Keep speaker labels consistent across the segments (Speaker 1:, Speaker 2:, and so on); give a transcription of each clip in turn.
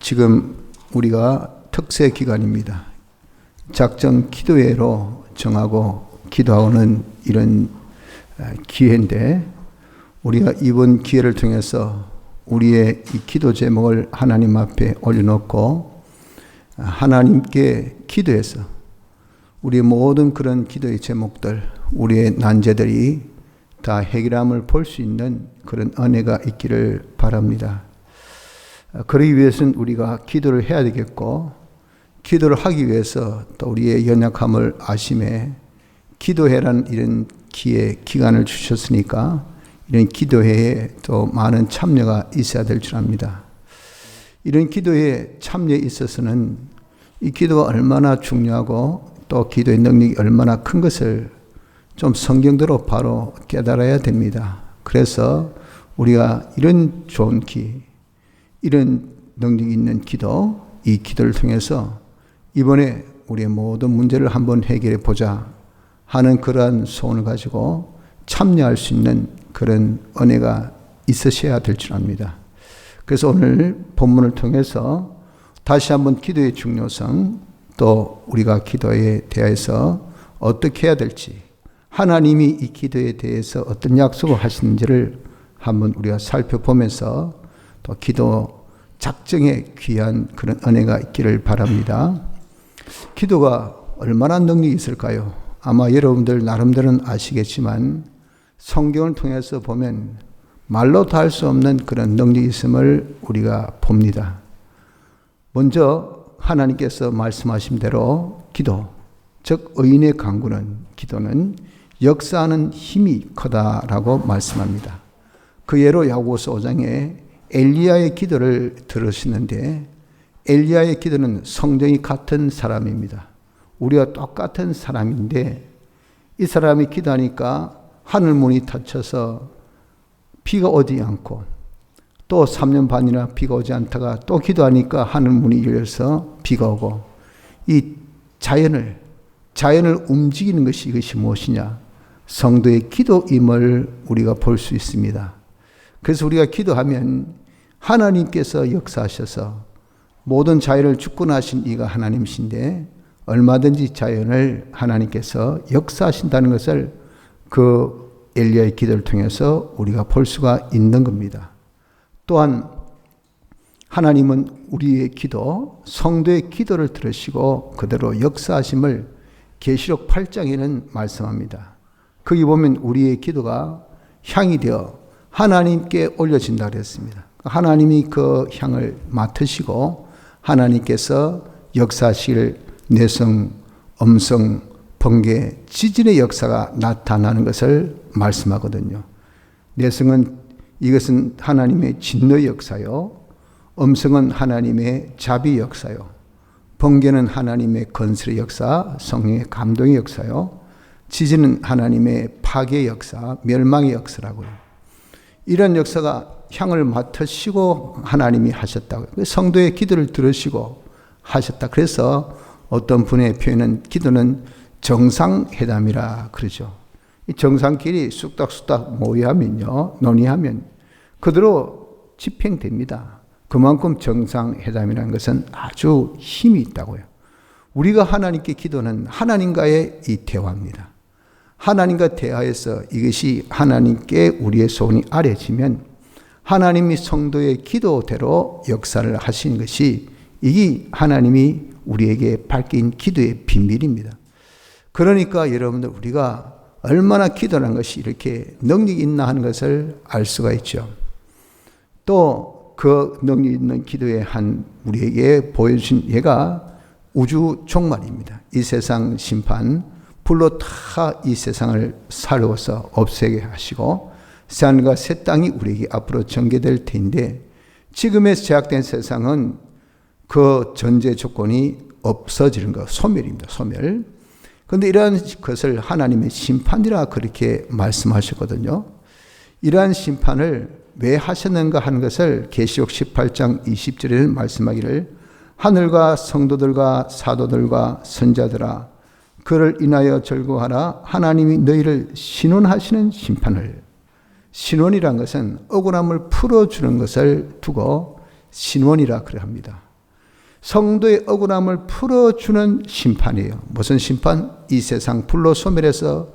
Speaker 1: 지금 우리가 특세 기간입니다. 작정 기도회로 정하고 기도하는 이런 기회인데, 우리가 이번 기회를 통해서 우리의 이 기도 제목을 하나님 앞에 올려놓고 하나님께 기도해서 우리의 모든 그런 기도의 제목들, 우리의 난제들이 다 해결함을 볼 수 있는 그런 은혜가 있기를 바랍니다. 그러기 위해서는 우리가 기도를 해야 되겠고, 기도를 하기 위해서 또 우리의 연약함을 아심에 기도회라는 이런 기간을 주셨으니까 이런 기도회에 또 많은 참여가 있어야 될 줄 압니다. 이런 기도회에 참여에 있어서는 이 기도가 얼마나 중요하고 또 기도의 능력이 얼마나 큰 것을 좀 성경대로 바로 깨달아야 됩니다. 그래서 우리가 이런 좋은 이런 능력이 있는 기도, 이 기도를 통해서 이번에 우리의 모든 문제를 한번 해결해 보자 하는 그러한 소원을 가지고 참여할 수 있는 그런 은혜가 있으셔야 될 줄 압니다. 그래서 오늘 본문을 통해서 다시 한번 기도의 중요성, 또 우리가 기도에 대해서 어떻게 해야 될지, 하나님이 이 기도에 대해서 어떤 약속을 하시는지를 한번 우리가 살펴보면서 또 기도 작정에 귀한 그런 은혜가 있기를 바랍니다. 기도가 얼마나 능력이 있을까요? 아마 여러분들 나름대로는 아시겠지만 성경을 통해서 보면 말로 다 할 수 없는 그런 능력이 있음을 우리가 봅니다. 먼저 하나님께서 말씀하신 대로 기도, 즉 의인의 간구는, 기도는 역사하는 힘이 크다라고 말씀합니다. 그 예로 야고보서 5장에 엘리야의 기도를 들으시는데, 엘리야의 기도는 성정이 같은 사람입니다. 우리가 똑같은 사람인데 이 사람이 기도하니까 하늘 문이 닫혀서 비가 오지 않고, 또 3년 반이나 비가 오지 않다가 또 기도하니까 하늘 문이 열려서 비가 오고, 이 자연을 움직이는 것이, 이것이 무엇이냐? 성도의 기도임을 우리가 볼 수 있습니다. 그래서 우리가 기도하면 하나님께서 역사하셔서 모든 자연을 주권하신 이가 하나님이신데 얼마든지 자연을 하나님께서 역사하신다는 것을 그 엘리야의 기도를 통해서 우리가 볼 수가 있는 겁니다. 또한 하나님은 우리의 기도, 성도의 기도를 들으시고 그대로 역사하심을 계시록 8장에는 말씀합니다. 거기 보면 우리의 기도가 향이 되어 하나님께 올려진다 그랬습니다. 하나님이 그 향을 맡으시고 하나님께서 역사하실 내성, 음성, 번개, 지진의 역사가 나타나는 것을 말씀하거든요. 내성은, 이것은 하나님의 진노의 역사요. 음성은 하나님의 자비 역사요. 번개는 하나님의 건설의 역사, 성령의 감동의 역사요. 지진은 하나님의 파괴의 역사, 멸망의 역사라고요. 이런 역사가 향을 맡으시고 하나님이 하셨다고요. 성도의 기도를 들으시고 하셨다. 그래서 어떤 분의 표현은 기도는 정상회담이라 그러죠. 이 정상끼리 쑥닥쑥닥 모의하면요, 논의하면 그대로 집행됩니다. 그만큼 정상회담이라는 것은 아주 힘이 있다고요. 우리가 하나님께 기도는 하나님과의 이 대화입니다. 하나님과 대화에서 이것이 하나님께 우리의 소원이 아뢰지면 하나님이 성도의 기도대로 역사를 하시는 것이, 이게 하나님이 우리에게 밝힌 기도의 비밀입니다. 그러니까 여러분들, 우리가 얼마나 기도라는 것이 이렇게 능력이 있나 하는 것을 알 수가 있죠. 또 그 능력 있는 기도의 한 우리에게 보여주신 예가 우주 종말입니다. 이 세상 심판, 불로 다 이 세상을 살려서 없애게 하시고 새하늘과 새 땅이 우리에게 앞으로 전개될 텐데, 지금의 제약된 세상은 그 전제 조건이 없어지는 것, 소멸입니다. 소멸. 그런데 이러한 것을 하나님의 심판이라 그렇게 말씀하셨거든요. 이러한 심판을 왜 하셨는가 하는 것을 계시록 18장 20절에는 말씀하기를, 하늘과 성도들과 사도들과 선자들아 그를 인하여 절구하라. 하나님이 너희를 신원하시는 심판을, 신원이란 것은 억울함을 풀어주는 것을 두고 신원이라 그래 합니다. 성도의 억울함을 풀어주는 심판이에요. 무슨 심판? 이 세상 불로 소멸해서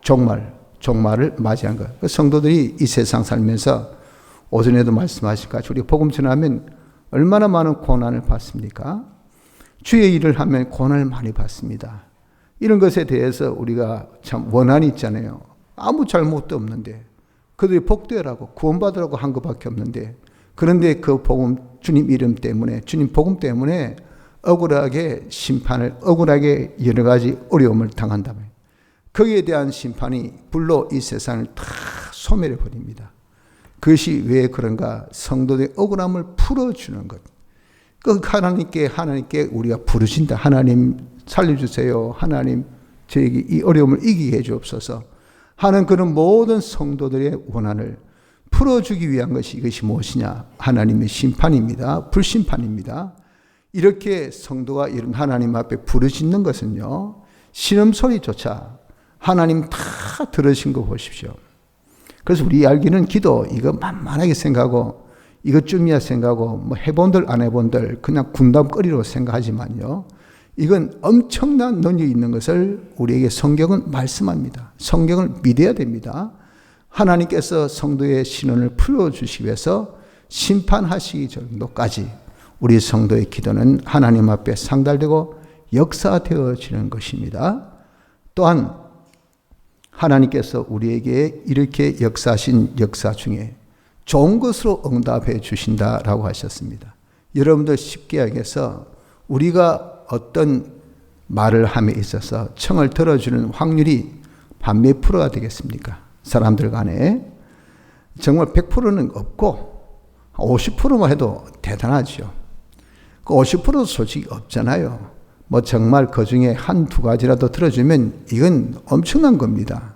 Speaker 1: 종말을 맞이한 거예요. 성도들이 이 세상 살면서 오전에도 말씀하신 같이 우리 복음 전하면 얼마나 많은 고난을 받습니까? 주의 일을 하면 고난을 많이 받습니다. 이런 것에 대해서 우리가 참 원한이 있잖아요. 아무 잘못도 없는데 그들이 복되라고 구원받으라고 한 것밖에 없는데, 그런데 그 복음, 주님 이름 때문에, 주님 복음 때문에 억울하게 심판을, 억울하게 여러 가지 어려움을 당한다면 거기에 대한 심판이 불로 이 세상을 다 소멸해 버립니다. 그것이 왜 그런가? 성도들의 억울함을 풀어주는 것. 그 하나님께 우리가 부르신다. 하나님 살려주세요. 하나님 저에게 이 어려움을 이기게 해주옵소서 하는 그런 모든 성도들의 원한을 풀어주기 위한 것이, 이것이 무엇이냐? 하나님의 심판입니다. 불심판입니다. 이렇게 성도가 이런 하나님 앞에 부르짖는 것은요, 신음소리조차 하나님 다 들으신 거 보십시오. 그래서 우리 알기는 기도 이거 만만하게 생각하고 이것쯤이야 생각하고 뭐 해본들 안 해본들 그냥 군담거리로 생각하지만요, 이건 엄청난 능력이 있는 것을 우리에게 성경은 말씀합니다. 성경을 믿어야 됩니다. 하나님께서 성도의 신원을 풀어주시기 위해서 심판하시기 정도까지 우리 성도의 기도는 하나님 앞에 상달되고 역사되어지는 것입니다. 또한 하나님께서 우리에게 이렇게 역사하신 역사 중에 좋은 것으로 응답해 주신다라고 하셨습니다. 여러분들 쉽게 얘기해서 우리가 어떤 말을 함에 있어서 청을 들어주는 확률이 반 몇 프로가 되겠습니까? 사람들 간에 정말 100%는 없고 50%만 해도 대단하죠. 그 50%도 솔직히 없잖아요. 뭐 정말 그 중에 한두 가지라도 들어주면 이건 엄청난 겁니다.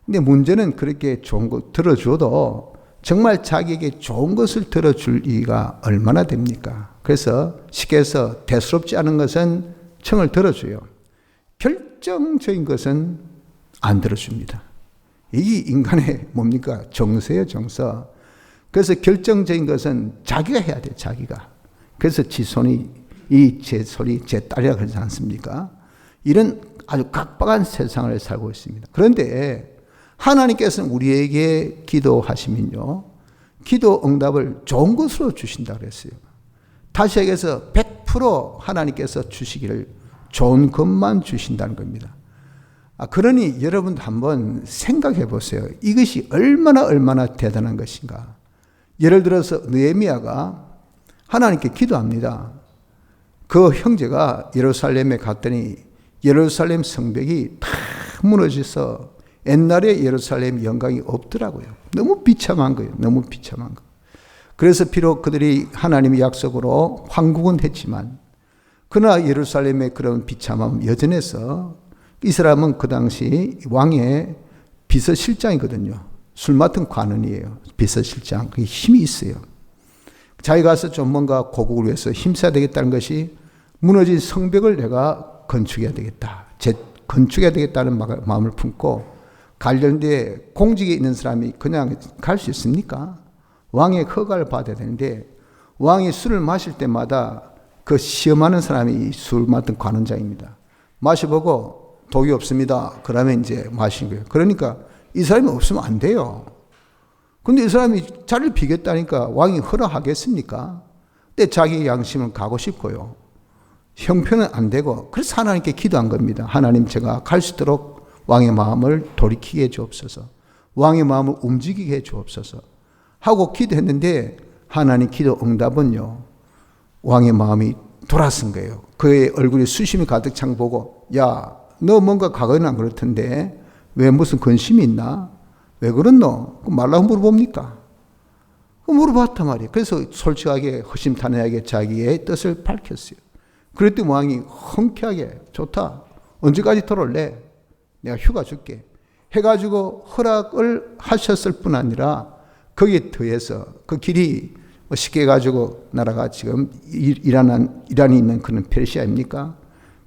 Speaker 1: 근데 문제는 그렇게 좋은 거 들어줘도 정말 자기에게 좋은 것을 들어줄 이가 얼마나 됩니까? 그래서 쉽게 해서 대수롭지 않은 것은 청을 들어줘요. 결정적인 것은 안 들어줍니다. 이게 인간의 뭡니까? 정서예요, 정서. 그래서 결정적인 것은 자기가 해야 돼, 자기가. 그래서 지 손이, 제 소리, 제 딸이라 그러지 않습니까? 이런 아주 각박한 세상을 살고 있습니다. 그런데 하나님께서는 우리에게 기도하시면요, 기도 응답을 좋은 것으로 주신다 그랬어요. 다시 얘기해서 100% 하나님께서 주시기를 좋은 것만 주신다는 겁니다. 그러니 여러분 한번 생각해 보세요. 이것이 얼마나 대단한 것인가. 예를 들어서 느헤미야가 하나님께 기도합니다. 그 형제가 예루살렘에 갔더니 예루살렘 성벽이 다 무너져서 옛날에 예루살렘 영광이 없더라고요. 너무 비참한 거예요. 너무 비참한 거. 그래서 비록 그들이 하나님의 약속으로 황국은 했지만 그러나 예루살렘의 그런 비참함 여전해서 이 사람은 그 당시 왕의 비서실장이거든요. 술 맡은 관원이에요. 비서실장. 그게 힘이 있어요. 자기가 가서 좀 뭔가 고국을 위해서 힘써야 되겠다는 것이 무너진 성벽을 내가 건축해야 되겠다. 건축해야 되겠다는 마음을 품고 관련돼 공직에 있는 사람이 그냥 갈 수 있습니까? 왕의 허가를 받아야 되는데 왕이 술을 마실 때마다 그 시험하는 사람이 술 맡은 관원장입니다. 마셔보고 독이 없습니다. 그러면 이제 마신 거예요. 그러니까 이 사람이 없으면 안 돼요. 근데 이 사람이 자리를 비겠다니까 왕이 허락하겠습니까? 근데 자기 양심은 가고 싶고요. 형편은 안 되고 그래서 하나님께 기도한 겁니다. 하나님, 제가 갈 수 있도록 왕의 마음을 돌이키게 해 주옵소서. 왕의 마음을 움직이게 해 주옵소서 하고 기도했는데 하나님 기도 응답은요, 왕의 마음이 돌아선 거예요. 그의 얼굴에 수심이 가득 찬 거 보고, 야, 너 뭔가 과거에는 안 그렇던데 왜 무슨 근심이 있나? 왜 그렇노? 말라고 물어봅니까? 물어봤단 말이에요. 그래서 솔직하게 허심탄회하게 자기의 뜻을 밝혔어요. 그랬더니 왕이 흔쾌하게, 좋다. 언제까지 돌아올래? 내가 휴가 줄게. 해가지고 허락을 하셨을 뿐 아니라 거기에 더해서 그 길이 쉽게 해가지고 나라가 지금 이란이 있는 그런 페르시아입니까?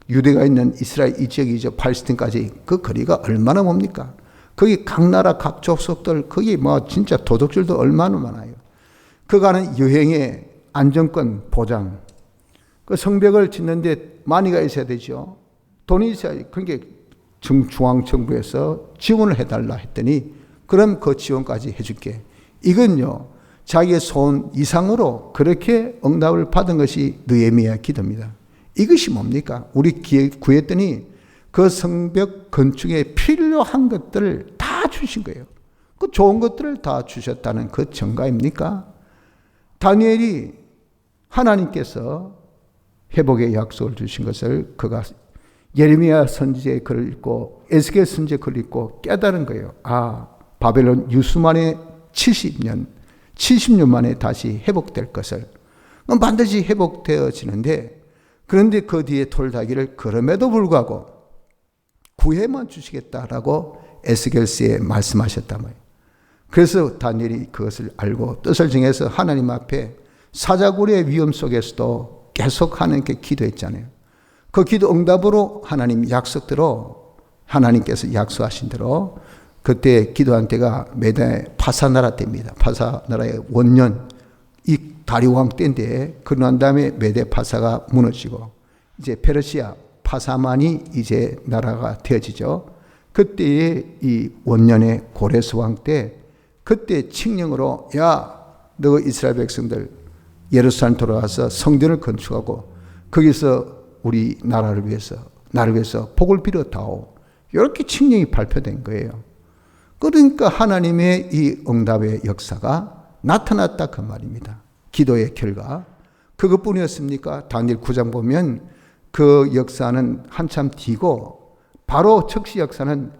Speaker 1: 유대가 있는 이스라엘 이 지역이죠. 팔레스틴까지 그 거리가 얼마나 뭡니까? 거기 각 나라 각 족속들 거기 뭐 진짜 도둑질도 얼마나 많아요. 그 가는 여행에 안정권 보장. 그 성벽을 짓는데 만이가 있어야 되죠. 돈이 있어야, 그러니까 중앙정부에서 지원을 해달라 했더니, 그럼 그 지원까지 해줄게. 이건요, 자기의 소원 이상으로 그렇게 응답을 받은 것이 느헤미야 기도입니다. 이것이 뭡니까? 우리 구했더니 그 성벽 건축에 필요한 것들을 다 주신 거예요. 그 좋은 것들을 다 주셨다는 그 증거입니까? 다니엘이 하나님께서 회복의 약속을 주신 것을 그가 예레미야 선지자의 글을 읽고 에스겔 선지자의 글을 읽고 깨달은 거예요. 아, 바벨론 유수 만에 70년 만에 다시 회복될 것을. 그럼 반드시 회복되어지는데, 그런데 그 뒤에 돌다기를 그럼에도 불구하고 구해만 주시겠다라고 에스겔서에 말씀하셨단 말이에요. 그래서 다니엘이 그것을 알고 뜻을 정해서 하나님 앞에 사자굴의 위험 속에서도 계속 하나님께 기도했잖아요. 그 기도 응답으로 하나님 약속대로, 하나님께서 약속하신 대로 그때 기도한 때가 메대 파사나라 때입니다. 파사나라의 원년, 이 다리왕 때인데, 그러난 다음에 메대 파사가 무너지고 이제 페르시아 파사만이 이제 나라가 되어지죠. 그때의 이 원년의 고레스 왕 때, 그때 칙령으로 야, 너 이스라엘 백성들 예루살렘 돌아와서 성전을 건축하고 거기서 우리 나를 위해서 복을 빌어다오. 이렇게 칙령이 발표된 거예요. 그러니까 하나님의 이 응답의 역사가 나타났다 그 말입니다. 기도의 결과. 그것뿐이었습니까? 다니엘 9장 보면 그 역사는 한참 뒤고, 바로 즉시 역사는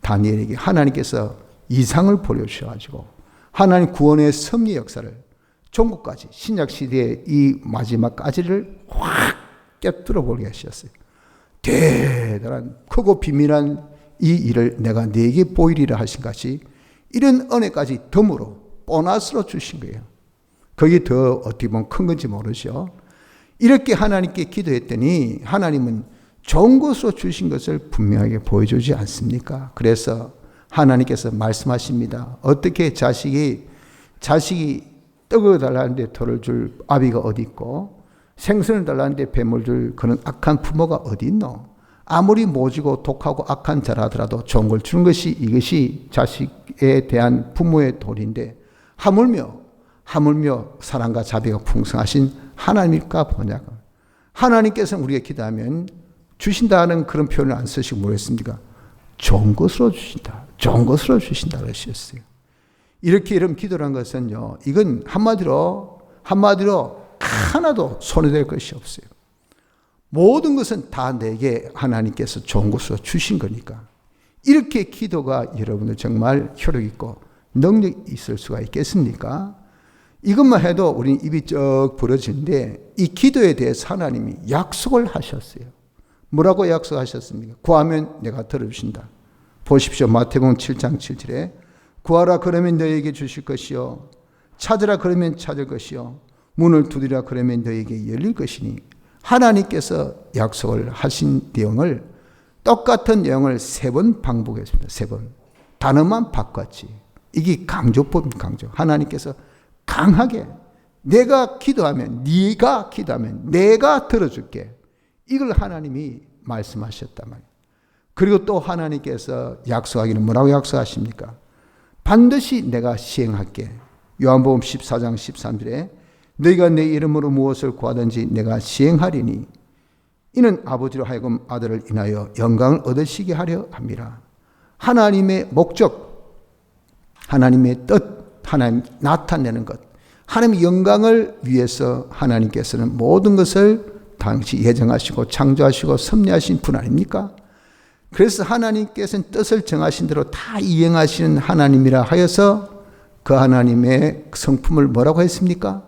Speaker 1: 다니엘에게 하나님께서 이상을 보여주셔가지고 하나님 구원의 섭리 역사를 종국까지, 신약시대의 이 마지막까지를 확 깨뜨려 보게 하셨어요. 대단한 크고 비밀한 이 일을 내가 네게 보이리라 하신 것이, 이런 은혜까지 덤으로 보너스로 주신 거예요. 그게 더 어떻게 보면 큰 건지 모르죠. 이렇게 하나님께 기도했더니 하나님은 좋은 것으로 주신 것을 분명하게 보여주지 않습니까? 그래서 하나님께서 말씀하십니다. 어떻게 자식이 떡을 달라는데 돌을 줄 아비가 어디 있고, 생선을 달라는데 뱀을 줄 그런 악한 부모가 어디 있노? 아무리 모지고 독하고 악한 자라더라도 좋은 걸 주는 것이, 이것이 자식에 대한 부모의 도리인데, 하물며 사랑과 자비가 풍성하신 하나님일까 보냐고. 하나님께서 우리가 기도하면 주신다는 그런 표현을 안 쓰시고 뭐랬습니까? 좋은 것으로 주신다. 좋은 것으로 주신다 그러셨어요. 이렇게 이런 기도란 것은요, 이건 한마디로 하나도 손해될 것이 없어요. 모든 것은 다 내게 하나님께서 좋은 것으로 주신 거니까. 이렇게 기도가 여러분들 정말 효력 있고 능력이 있을 수가 있겠습니까? 이것만 해도 우리는 입이 쩍 부러지는데, 이 기도에 대해서 하나님이 약속을 하셨어요. 뭐라고 약속하셨습니까? 구하면 내가 들어주신다. 보십시오. 마태복음 7장 7절에 구하라 그러면 너에게 주실 것이요, 찾으라 그러면 찾을 것이요, 문을 두드리라 그러면 너에게 열릴 것이니, 하나님께서 약속을 하신 내용을, 똑같은 내용을 3번 반복했습니다. 3번. 단어만 바꿨지. 이게 강조법입니다. 강조. 하나님께서 강하게 네가 기도하면 내가 들어줄게. 이걸 하나님이 말씀하셨단 말이에요. 그리고 또 하나님께서 약속하기는 뭐라고 약속하십니까? 반드시 내가 시행할게. 요한복음 14장 13절에 너희가 내 이름으로 무엇을 구하든지 내가 시행하리니 이는 아버지로 하여금 아들을 인하여 영광을 얻으시게 하려 함이라. 하나님의 목적, 하나님의 뜻, 하나님 나타내는 것, 하나님의 영광을 위해서 하나님께서는 모든 것을 당시 예정하시고 창조하시고 섭리하신 분 아닙니까? 그래서 하나님께서는 뜻을 정하신 대로 다 이행하시는 하나님이라 하여서 그 하나님의 성품을 뭐라고 했습니까?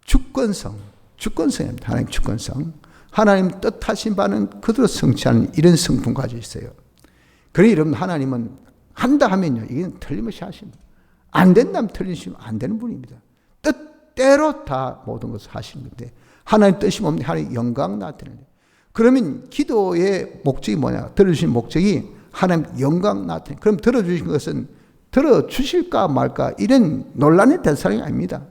Speaker 1: 주권성입니다. 하나님 주권성. 하나님 뜻하신 바는 그대로 성취하는 이런 성품 가지고 있어요. 그러니 여러분, 하나님은 한다 하면요, 이건 틀림없이 하십니다. 안 된다면 틀리시면 안 되는 분입니다. 뜻대로 다 모든 것을 하시는 건데, 하나님 뜻이 뭡니까? 하나님 영광 나타내는. 그러면 기도의 목적이 뭐냐? 들어주신 목적이 하나님 영광 나타내는. 그럼 들어주신 것은 들어주실까 말까 이런 논란의 대상이 아닙니다.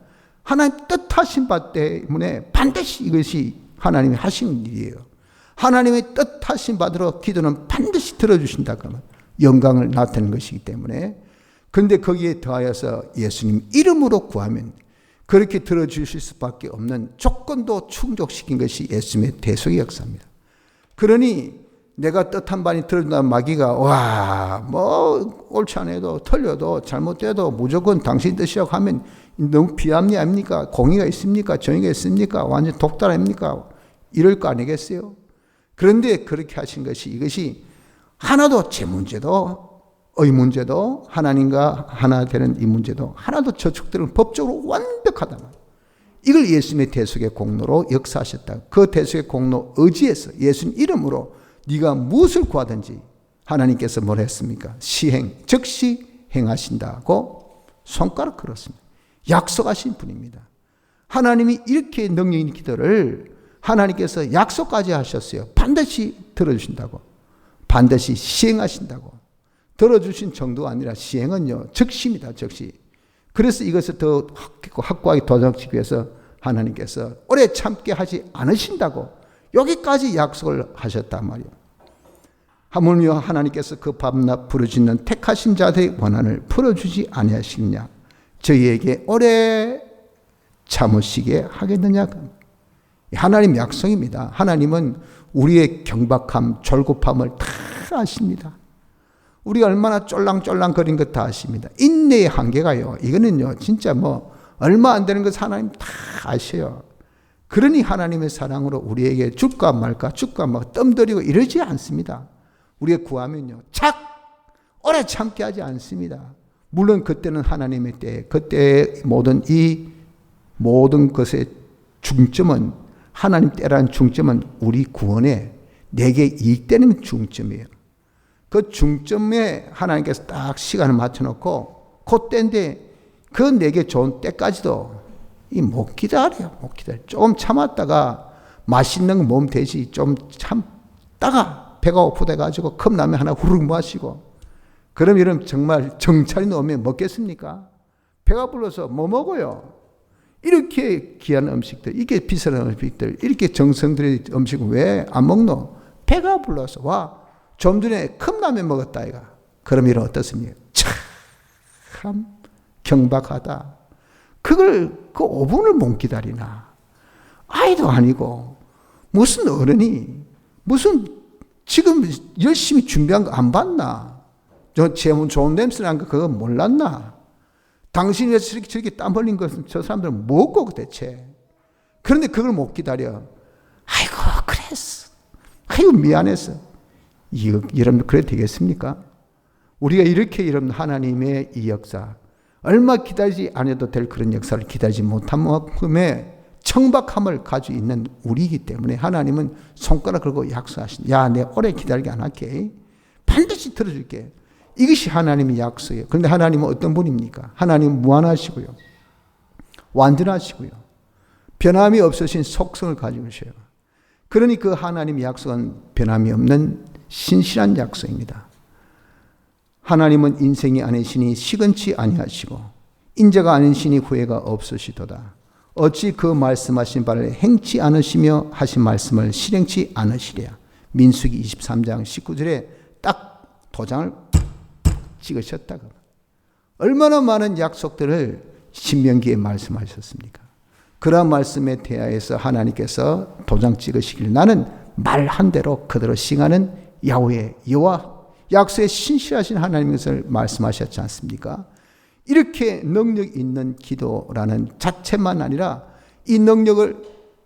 Speaker 1: 하나님 뜻하신 바 때문에 반드시 이것이 하나님이 하신 일이에요. 하나님의 뜻하신 바대로 기도는 반드시 들어주신다 그러면 영광을 나타내는 것이기 때문에, 그런데 거기에 더하여서 예수님 이름으로 구하면 그렇게 들어주실 수밖에 없는 조건도 충족시킨 것이 예수님의 대속의 역사입니다. 그러니 내가 뜻한 바니 들어준다는 마귀가 뭐 옳지 않아도 틀려도 잘못돼도 무조건 당신 뜻이라고 하면 너무 비합리 아닙니까? 공의가 있습니까? 정의가 있습니까? 완전 독달 아닙니까? 이럴 거 아니겠어요? 그런데 그렇게 하신 것이, 이것이 하나도 제 문제도 의 문제도 하나님과 하나 되는 이 문제도 하나도 저축들은 법적으로 완벽하다. 이걸 예수님의 대속의 공로로 역사하셨다. 그 대속의 공로 의지해서 예수님 이름으로 네가 무엇을 구하든지 하나님께서 뭘 했습니까? 시행, 즉시 행하신다고 손가락 걸었습니다. 약속하신 분입니다. 하나님이 이렇게 능력 있는 기도를 하나님께서 약속까지 하셨어요. 반드시 들어주신다고. 반드시 시행하신다고. 들어주신 정도가 아니라 시행은요, 즉시입니다. 즉시. 그래서 이것을 더 확고하게 도전하기 위해서 하나님께서 오래 참게 하지 않으신다고 여기까지 약속을 하셨단 말이에요. 하물며 하나님께서 그 밤낮 부르짖는 택하신 자들의 원한을 풀어주지 아니하시느냐. 저희에게 오래 참으시게 하겠느냐. 하나님 약속입니다. 하나님은 우리의 경박함, 절급함을 다 아십니다. 우리가 얼마나 쫄랑쫄랑거린 것 다 아십니다. 인내의 한계가요, 이거는요 진짜 뭐 얼마 안 되는 것 하나님 다 아셔요. 그러니 하나님의 사랑으로 우리에게 줄까 말까 뜸들이고 이러지 않습니다. 우리가 구하면요 착 오래 참게 하지 않습니다. 물론 그때는 하나님의 때, 그때의 모든 것의 중점은, 하나님 때라는 중점은 우리 구원에 내게 이익되는 중점이에요. 그 중점에 하나님께서 딱 시간을 맞춰놓고 그 때인데 그 내게 좋은 때까지도 못 기다려요. 못 기다려. 조금 참았다가 맛있는 거 몸 되지 좀 참다가 배가 고프돼가지고 컵라면 하나 후루룩 마시고, 그럼 이런 정말 정찰이 오면 먹겠습니까? 배가 불러서 뭐 먹어요? 이렇게 귀한 음식들, 이렇게 비싼 음식들, 이렇게 정성 들인 음식을 왜 안 먹노? 배가 불러서 와. 좀 전에 컵라면 먹었다 이가. 그럼 이런 어떻습니까? 참 경박하다. 그걸 그 5분을 못 기다리나. 아이도 아니고 무슨 어른이 무슨 지금 열심히 준비한 거 안 봤나? 저 좋은 냄새 난 거 그거 몰랐나? 당신이 저렇게 땀 흘린 것은 저 사람들은 뭐고 대체? 그런데 그걸 못 기다려. 아이고 그랬어. 아이고 미안했어. 여러분 그래도 되겠습니까? 우리가 이렇게 여러분 하나님의 이 역사, 얼마 기다리지 않아도 될 그런 역사를 기다리지 못한 만큼의 청박함을 가지고 있는 우리이기 때문에 하나님은 손가락 걸고 약속하신, 야, 내가 오래 기다리게 안 할게. 반드시 들어줄게. 이것이 하나님의 약속이에요. 그런데 하나님은 어떤 분입니까? 하나님은 무한하시고요, 완전하시고요, 변함이 없으신 속성을 가지고 계셔요. 그러니 그 하나님의 약속은 변함이 없는 신실한 약속입니다. 하나님은 인생이 아니시니 시건치 아니하시고 인자가 아니시니 후회가 없으시도다. 어찌 그 말씀하신 바를 행치 않으시며 하신 말씀을 실행치 않으시랴. 민수기 23장 19절에 딱 도장을 찍으셨다고. 얼마나 많은 약속들을 신명기에 말씀하셨습니까? 그러한 말씀에 대하여서 하나님께서 도장 찍으시길 나는 말한 대로 그대로 시행하는 야훼 여호와, 약속에 신실하신 하나님의 것을 말씀하셨지 않습니까? 이렇게 능력 있는 기도라는 자체만 아니라 이 능력을,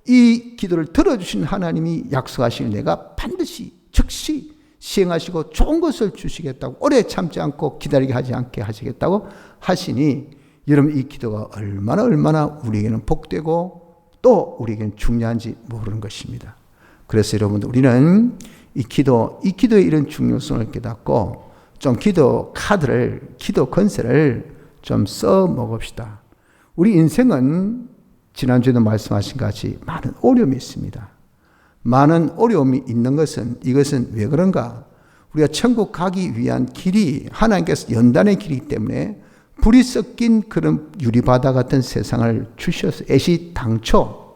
Speaker 1: 이 기도를 들어주신 하나님이 약속하실 내가 반드시 즉시 시행하시고 좋은 것을 주시겠다고, 오래 참지 않고 기다리게 하지 않게 하시겠다고 하시니 여러분 이 기도가 얼마나 우리에게는 복되고 또 우리에게는 중요한지 모르는 것입니다. 그래서 여러분들 우리는 이 기도의 이런 중요성을 깨닫고 좀 기도 카드를, 기도 건세를 좀 써 먹읍시다. 우리 인생은 지난주에도 말씀하신 것 같이 많은 어려움이 있습니다. 많은 어려움이 있는 것은, 이것은 왜 그런가? 우리가 천국 가기 위한 길이 하나님께서 연단의 길이기 때문에 불이 섞인 그런 유리바다 같은 세상을 주셔서 애시당초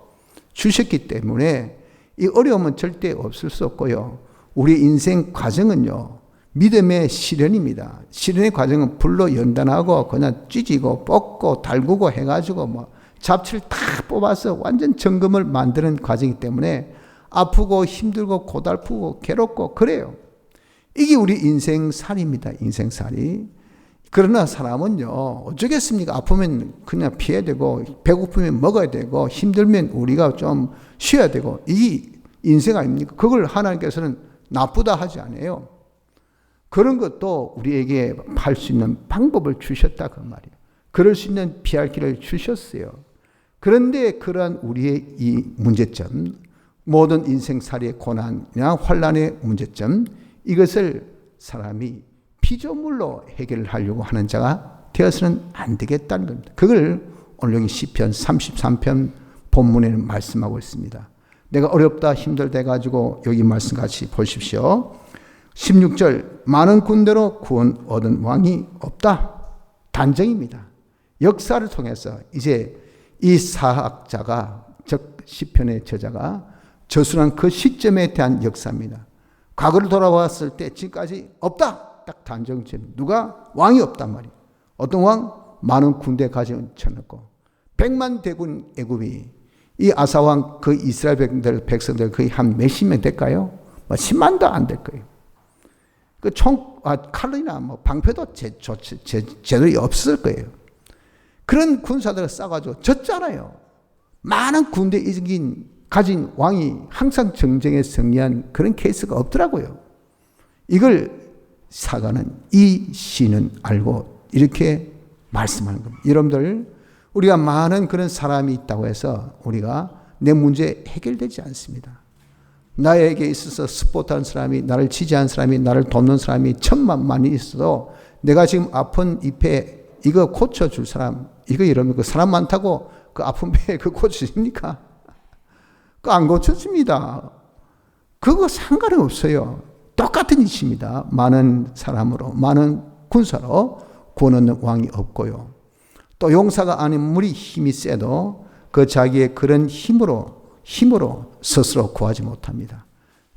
Speaker 1: 주셨기 때문에 이 어려움은 절대 없을 수 없고요. 우리 인생 과정은요, 믿음의 시련입니다. 시련의 과정은 불로 연단하고 그냥 찢고 뽑고 달구고 해가지고 뭐 잡초를 다 뽑아서 완전 정금을 만드는 과정이기 때문에 아프고 힘들고 고달프고 괴롭고 그래요. 이게 우리 인생살이입니다. 인생살이. 그러나 사람은요, 어쩌겠습니까? 아프면 그냥 피해야 되고, 배고프면 먹어야 되고, 힘들면 우리가 좀 쉬어야 되고, 이 인생 아닙니까? 그걸 하나님께서는 나쁘다 하지 않아요. 그런 것도 우리에게 할 수 있는 방법을 주셨다 그 말이에요. 그럴 수 있는 피할 길을 주셨어요. 그런데 그러한 우리의 이 문제점, 모든 인생살이의 고난이나 환난의 문제점, 이것을 사람이 피조물로 해결을 하려고 하는 자가 되어서는 안 되겠다는 겁니다. 그걸 오늘 여기 시편 33편 본문에는 말씀하고 있습니다. 내가 어렵다 힘들다 해가지고 여기 말씀 같이 보십시오. 16절 많은 군대로 구원 얻은 왕이 없다. 단정입니다. 역사를 통해서 이제 이 사학자가 즉 시편의 저자가 저술한 그 시점에 대한 역사입니다. 과거를 돌아왔을 때 지금까지 없다. 딱 단정점. 누가? 왕이 없단 말이에요. 어떤 왕? 많은 군대 가진 쳐놓고 100만 대군 애굽이 이 아사왕 그 이스라엘 백성들 거의 한 몇십 명 될까요? 뭐 10만도 안 될 거예요. 그 칼이나 뭐 방패도 제대로 없을 거예요. 그런 군사들을 싸가지고 졌잖아요. 많은 군대 이긴 가진 왕이 항상 정쟁에 승리한 그런 케이스가 없더라고요. 이걸 사가는 이 시는 알고 이렇게 말씀하는 겁니다. 여러분들, 우리가 많은 그런 사람이 있다고 해서 우리가 내 문제 해결되지 않습니다. 나에게 있어서 스포트하는 사람이, 나를 지지하는 사람이, 나를 돕는 사람이 천만만이 있어도 내가 지금 아픈 이 배 이거 고쳐줄 사람, 이거 여러분 그 사람 많다고 그 아픈 배 그 고쳐집니까? 그거 안 고쳐집니다. 그거 상관이 없어요. 똑같은 이치입니다. 많은 사람으로, 많은 군사로 구원 얻는 왕이 없고요. 또 용사가 아무리 힘이 세도 그 자기의 그런 힘으로 스스로 구하지 못합니다.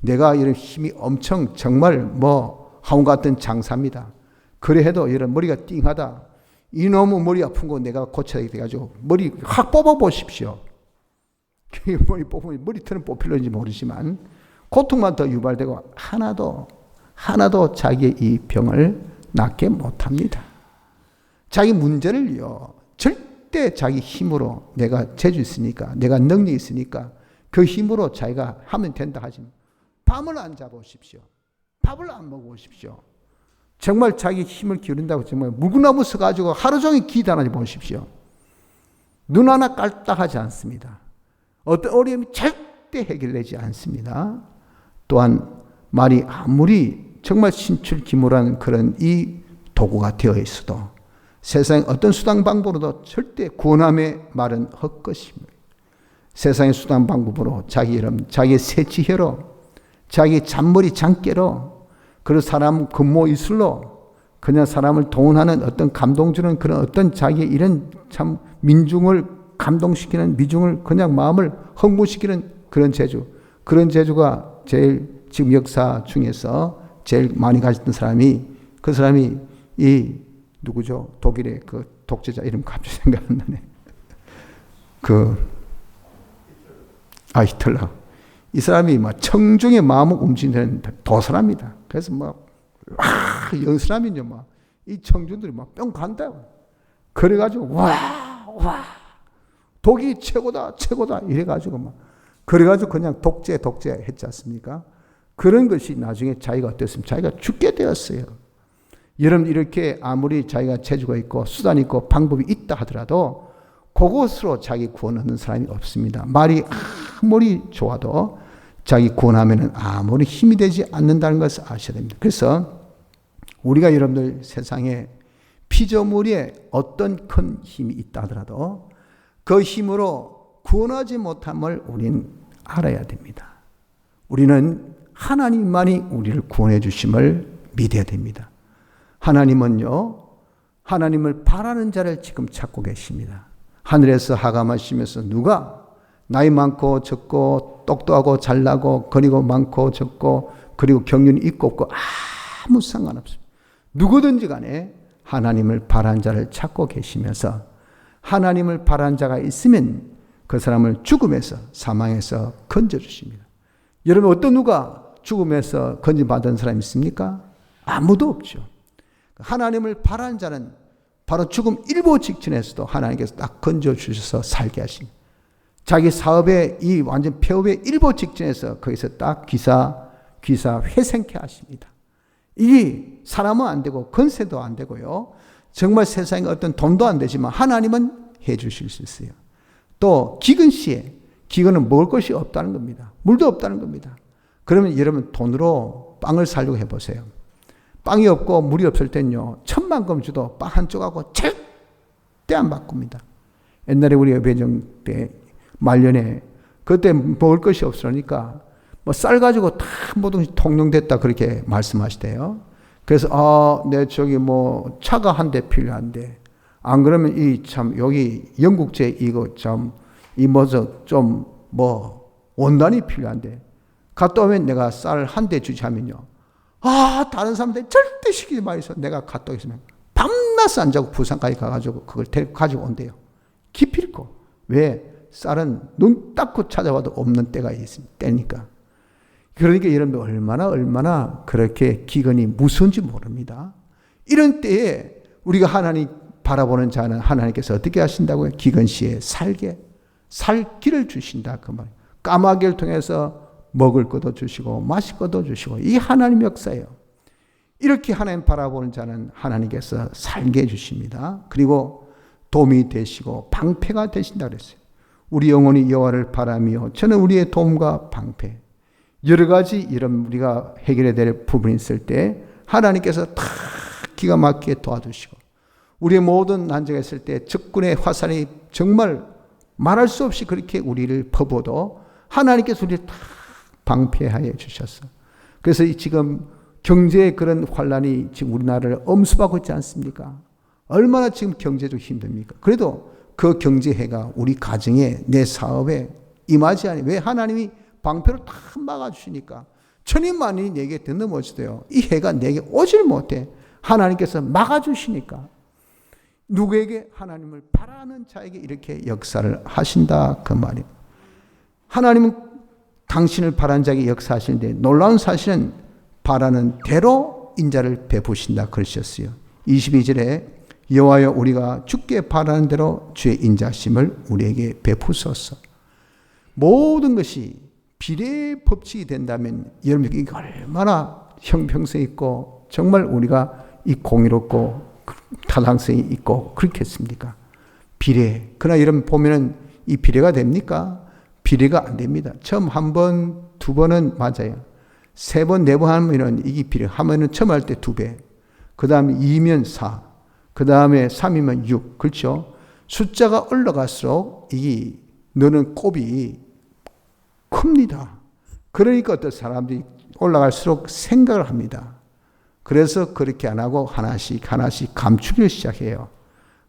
Speaker 1: 내가 이런 힘이 엄청 정말 뭐 하운 같은 장사입니다. 그래 해도 이런 머리가 띵하다. 이놈의 머리 아픈 거 내가 고쳐야 돼가지고 머리 확 뽑아 보십시오. 머리 뽑으면 머리털은 뽑힐는지 모르지만 고통만 더 유발되고 하나도 자기의 이 병을 낫게 못합니다. 자기 문제를요, 절대 자기 힘으로 내가 재주 있으니까, 내가 능력이 있으니까 그 힘으로 자기가 하면 된다 하지만 밤을 안 잡으십시오. 밥을 안 먹어보십시오. 정말 자기 힘을 기울인다고 정말 물구나무 서가지고 하루 종일 기도하는지 보십시오. 눈 하나 깔딱하지 않습니다. 어떤 어려움이 절대 해결되지 않습니다. 또한 말이 아무리 정말 신출기몰한 그런 이 도구가 되어 있어도 세상의 어떤 수단 방법으로도 절대 구원함의 말은 헛것입니다. 세상의 수단 방법으로 자기의 새치혀로, 자기 잔머리 장깨로, 그런 사람 근모 이술로 그냥 사람을 동원하는 어떤 감동 주는 그런 어떤 자기의 이런 참 민중을 감동시키는, 미중을 그냥 마음을 흥분시키는 그런 재주, 그런 재주가 제일 지금 역사 중에서 제일 많이 가졌던 사람이, 그 사람이 이 누구죠? 독일의 그 독재자 이름 갑자기 생각 안 나네. 히틀러. 이 사람이 막 청중의 마음을 움직이는 도사랍니다. 그래서 연사람이죠. 이 청중들이 뿅 간다고. 그래가지고 와 독이 최고다 이래가지고 그래가지고 그냥 독재 했지 않습니까? 그런 것이 나중에 자기가 어땠습니까? 자기가 죽게 되었어요. 여러분, 이렇게 아무리 자기가 재주가 있고 수단이 있고 방법이 있다 하더라도 그것으로 자기 구원 얻는 사람이 없습니다. 말이 아무리 좋아도 자기 구원하면 아무리 힘이 되지 않는다는 것을 아셔야 됩니다. 그래서 우리가 여러분들 세상에 피조물에 어떤 큰 힘이 있다 하더라도 그 힘으로 구원하지 못함을 우리는 알아야 됩니다. 우리는 하나님만이 우리를 구원해 주심을 믿어야 됩니다. 하나님은요, 하나님을 바라는 자를 지금 찾고 계십니다. 하늘에서 하감하시면서 누가 나이 많고 적고 똑똑하고 잘나고 거리고 많고 적고 그리고 경륜이 있고 없고 아무 상관없습니다. 누구든지 간에 하나님을 바라는 자를 찾고 계시면서 하나님을 바라는 자가 있으면 그 사람을 죽음에서 사망에서 건져주십니다. 여러분 어떤 누가 죽음에서 건져받은 사람이 있습니까? 아무도 없죠. 하나님을 바라는 자는 바로 죽음 일보 직전에서도 하나님께서 딱 건져주셔서 살게 하십니다. 자기 사업의 이 완전 폐업의 일보 직전에서 거기서 딱 기사 회생케 하십니다. 이 사람은 안 되고 건세도 안 되고요. 정말 세상에 어떤 돈도 안 되지만 하나님은 해 주실 수 있어요. 또 기근 시에 기근은 먹을 것이 없다는 겁니다. 물도 없다는 겁니다. 그러면 여러분 돈으로 빵을 사려고 해보세요. 빵이 없고 물이 없을 땐요. 1,000만큼 줘도 빵 한 쪽하고 절대 안 바꿉니다. 옛날에 우리 예배정 때 말년에 그때 먹을 것이 없으니까 뭐 쌀 가지고 다 뭐든지 통용됐다 그렇게 말씀하시대요. 그래서 저기 뭐 차가 한 대 필요한데 안 그러면 이 참 여기 영국제 이거 참 이 뭐죠 좀 뭐 원단이 필요한데 갔다 오면 내가 쌀 한 대 주자면요. 다른 사람들 절대 시키지 마이소. 내가 갔다 오겠으면 밤낮 안 자고 부산까지 가가지고 그걸 데리고 가지고 온대요. 기필코. 왜? 쌀은 눈 닦고 찾아와도 없는 때가 있습니다. 때니까. 그러니까 여러분들 얼마나 그렇게 기근이 무서운지 모릅니다. 이런 때에 우리가 하나님 바라보는 자는 하나님께서 어떻게 하신다고요? 기근 시에 살 길을 주신다. 그 말. 까마귀를 통해서 먹을 것도 주시고 마실 것도 주시고 이 하나님 역사예요. 이렇게 하나님 바라보는 자는 하나님께서 살게 해주십니다. 그리고 도움이 되시고 방패가 되신다 그랬어요. 우리 영혼이 여호와를 바라며 저는 우리의 도움과 방패. 여러 가지 이런 우리가 해결해야 될 부분이 있을 때 하나님께서 다 기가 막히게 도와주시고 우리의 모든 난제가 있을 때 적군의 화살이 정말 말할 수 없이 그렇게 우리를 퍼부어도 하나님께서 우리를 다 방패하여 주셨어. 그래서 지금 경제의 그런 환란이 지금 우리나라를 엄습하고 있지 않습니까? 얼마나 지금 경제적으로 힘듭니까? 그래도 그 경제해가 우리 가정에 내 사업에 임하지 않니? 왜 하나님이 방패로 다 막아주시니까 천인만인이 내게 넘어지도요. 이 해가 내게 오질 못해. 하나님께서 막아주시니까. 누구에게? 하나님을 바라는 자에게 이렇게 역사를 하신다 그 말이에요. 하나님은 당신을 바라는 자에게 역사하시는데 놀라운 사실은 바라는 대로 인자를 베푸신다 그러셨어요. 22절에 여호와여 우리가 주께 바라는 대로 주의 인자심을 우리에게 베푸소서. 모든 것이 비례의 법칙이 된다면 여러분 이게 얼마나 형평성 있고 정말 우리가 이 공의롭고 타당성이 있고 그렇겠습니까? 비례. 그러나 여러분 보면은 이 비례가 됩니까? 비례가 안 됩니다. 처음 한 번, 두 번은 맞아요. 세 번, 네 번 하면은 이게 비례. 하면은 처음 할 때 2배. 그 다음에 2면 4. 그 다음에 3이면 6. 그렇죠? 숫자가 올라갈수록 이게 너는 곱이 큽니다. 그러니까 어떤 사람들이 올라갈수록 생각을 합니다. 그래서 그렇게 안 하고 하나씩 감추기를 시작해요.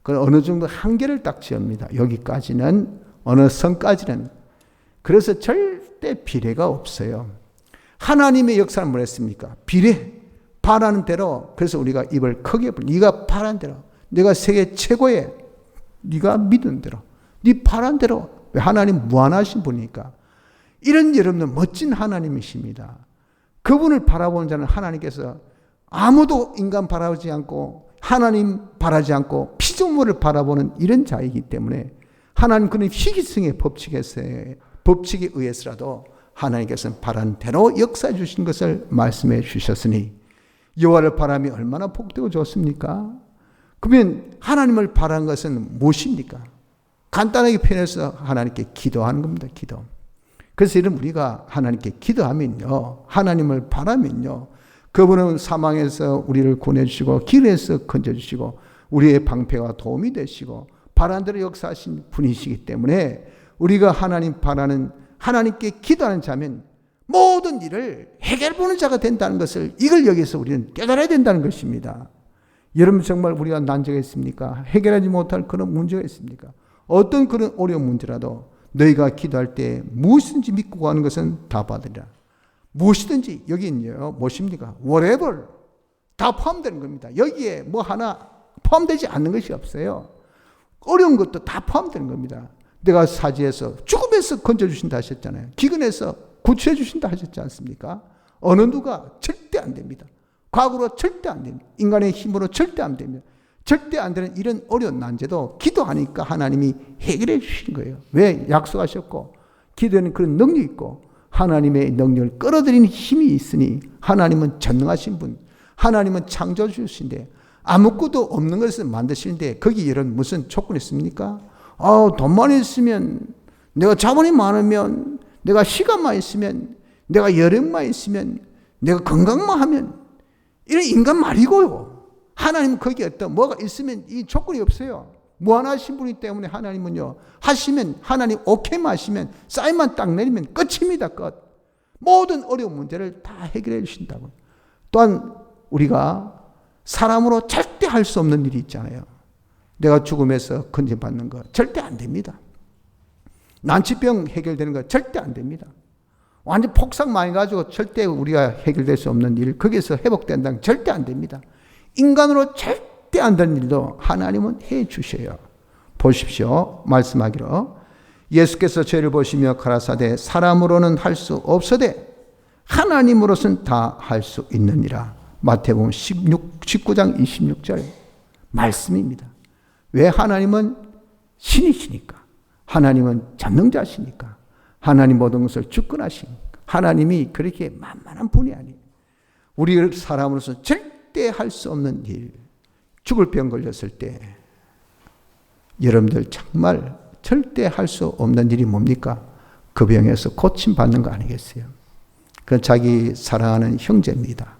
Speaker 1: 그 어느 정도 한계를 딱 지읍니다. 여기까지는 어느 선까지는. 그래서 절대 비례가 없어요. 하나님의 역사는 뭐랬습니까? 비례. 바라는 대로. 그래서 우리가 입을 크게 벌. 네가 바라는 대로. 내가 세계 최고의 네가 믿은 대로. 네 바라는 대로. 왜 하나님 무한하신 분이니까. 이런 여러분들 멋진 하나님이십니다. 그분을 바라보는 자는 하나님께서 아무도 인간 바라보지 않고 하나님 바라지 않고 피조물을 바라보는 이런 자이기 때문에 하나님 그는 희귀성의 법칙에 의해서라도 하나님께서는 바라는 대로 역사해 주신 것을 말씀해 주셨으니 여호와를 바라면 얼마나 복되고 좋습니까? 그러면 하나님을 바라는 것은 무엇입니까? 간단하게 표현해서 하나님께 기도하는 겁니다. 기도. 그래서 이런 우리가 하나님께 기도하면요. 하나님을 바라면요. 그분은 사망에서 우리를 구원해주시고 길에서 건져주시고 우리의 방패와 도움이 되시고 바라는 대로 역사하신 분이시기 때문에 우리가 하나님 바라는 하나님께 기도하는 자면 모든 일을 해결해 보는 자가 된다는 것을 이걸 여기서 우리는 깨달아야 된다는 것입니다. 여러분 정말 우리가 난제가 있습니까? 해결하지 못할 그런 문제가 있습니까? 어떤 그런 어려운 문제라도 너희가 기도할 때 무엇이든지 믿고 구하는 것은 다 받으리라. 무엇이든지 여기 있네요. 무엇입니까? whatever 다 포함되는 겁니다. 여기에 뭐 하나 포함되지 않는 것이 없어요. 어려운 것도 다 포함되는 겁니다. 내가 사지에서 죽음에서 건져주신다 하셨잖아요. 기근에서 구출해 주신다 하셨지 않습니까? 어느 누가 절대 안 됩니다. 과거로 절대 안 됩니다. 인간의 힘으로 절대 안 됩니다. 절대 안 되는 이런 어려운 난제도 기도하니까 하나님이 해결해 주신 거예요. 왜? 약속하셨고 기도에는 그런 능력이 있고 하나님의 능력을 끌어들이는 힘이 있으니 하나님은 전능하신 분, 하나님은 창조주신데 아무것도 없는 것을 만드시는데 거기 이런 무슨 조건이 있습니까? 돈만 있으면, 내가 자본이 많으면, 내가 시간만 있으면, 내가 여력만 있으면, 내가 건강만 하면 이런 인간 말이고요. 하나님은 거기에 어떤 뭐가 있으면 이 조건이 없어요. 무한하신 분이기 때문에 하나님은요, 하시면 하나님 오케이만 하시면 사인만 딱 내리면 끝입니다. 끝. 모든 어려운 문제를 다 해결해 주신다고. 또한 우리가 사람으로 절대 할 수 없는 일이 있잖아요. 내가 죽음에서 건져받는 거 절대 안 됩니다. 난치병 해결되는 거 절대 안 됩니다. 완전 폭삭 많이 가지고 절대 우리가 해결될 수 없는 일, 거기에서 회복된다는 절대 안 됩니다. 인간으로 절대 안 되는 일도 하나님은 해 주셔요. 보십시오. 말씀하기로 예수께서 죄를 보시며 가라사대 사람으로는 할 수 없으되 하나님으로서는 다 할 수 있느니라. 마태복음 19장 26절 말씀입니다. 왜? 하나님은 신이시니까, 하나님은 전능자시니까, 하나님 모든 것을 주권하시니까, 하나님이 그렇게 만만한 분이 아니에요. 우리 사람으로서 절대 할 수 없는 일, 죽을 병 걸렸을 때 여러분들 정말 절대 할 수 없는 일이 뭡니까? 그 병에서 고침받는 거 아니겠어요? 그 자기 사랑하는 형제입니다.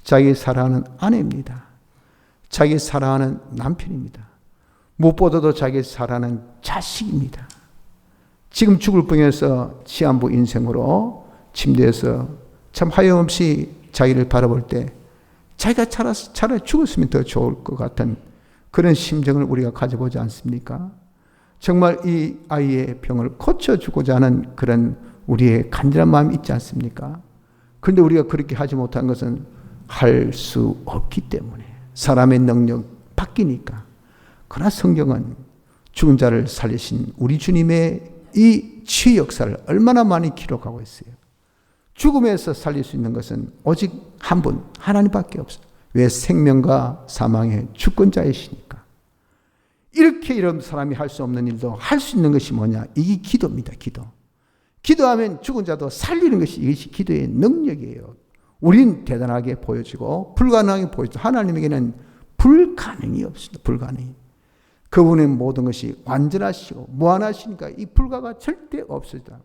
Speaker 1: 자기 사랑하는 아내입니다. 자기 사랑하는 남편입니다. 무엇보다도 자기 사랑하는 자식입니다. 지금 죽을 병에서 시한부 인생으로 침대에서 참 하염없이 자기를 바라볼 때 자기가 차라리 죽었으면 더 좋을 것 같은 그런 심정을 우리가 가져보지 않습니까? 정말 이 아이의 병을 고쳐주고자 하는 그런 우리의 간절한 마음이 있지 않습니까? 그런데 우리가 그렇게 하지 못한 것은 할 수 없기 때문에, 사람의 능력 바뀌니까. 그러나 성경은 죽은 자를 살리신 우리 주님의 이 치유 역사를 얼마나 많이 기록하고 있어요. 죽음에서 살릴 수 있는 것은 오직 한 분, 하나님밖에 없어요. 왜? 생명과 사망의 주권자이시니까. 이렇게 이런 사람이 할 수 없는 일도 할 수 있는 것이 뭐냐? 이게 기도입니다. 기도. 기도하면 죽은 자도 살리는 것이, 이것이 기도의 능력이에요. 우린 대단하게 보여지고 불가능하게 보여지고 하나님에게는 불가능이 없습니다. 불가능이. 그분의 모든 것이 완전하시고 무한하시니까 이 불가가 절대 없습니다.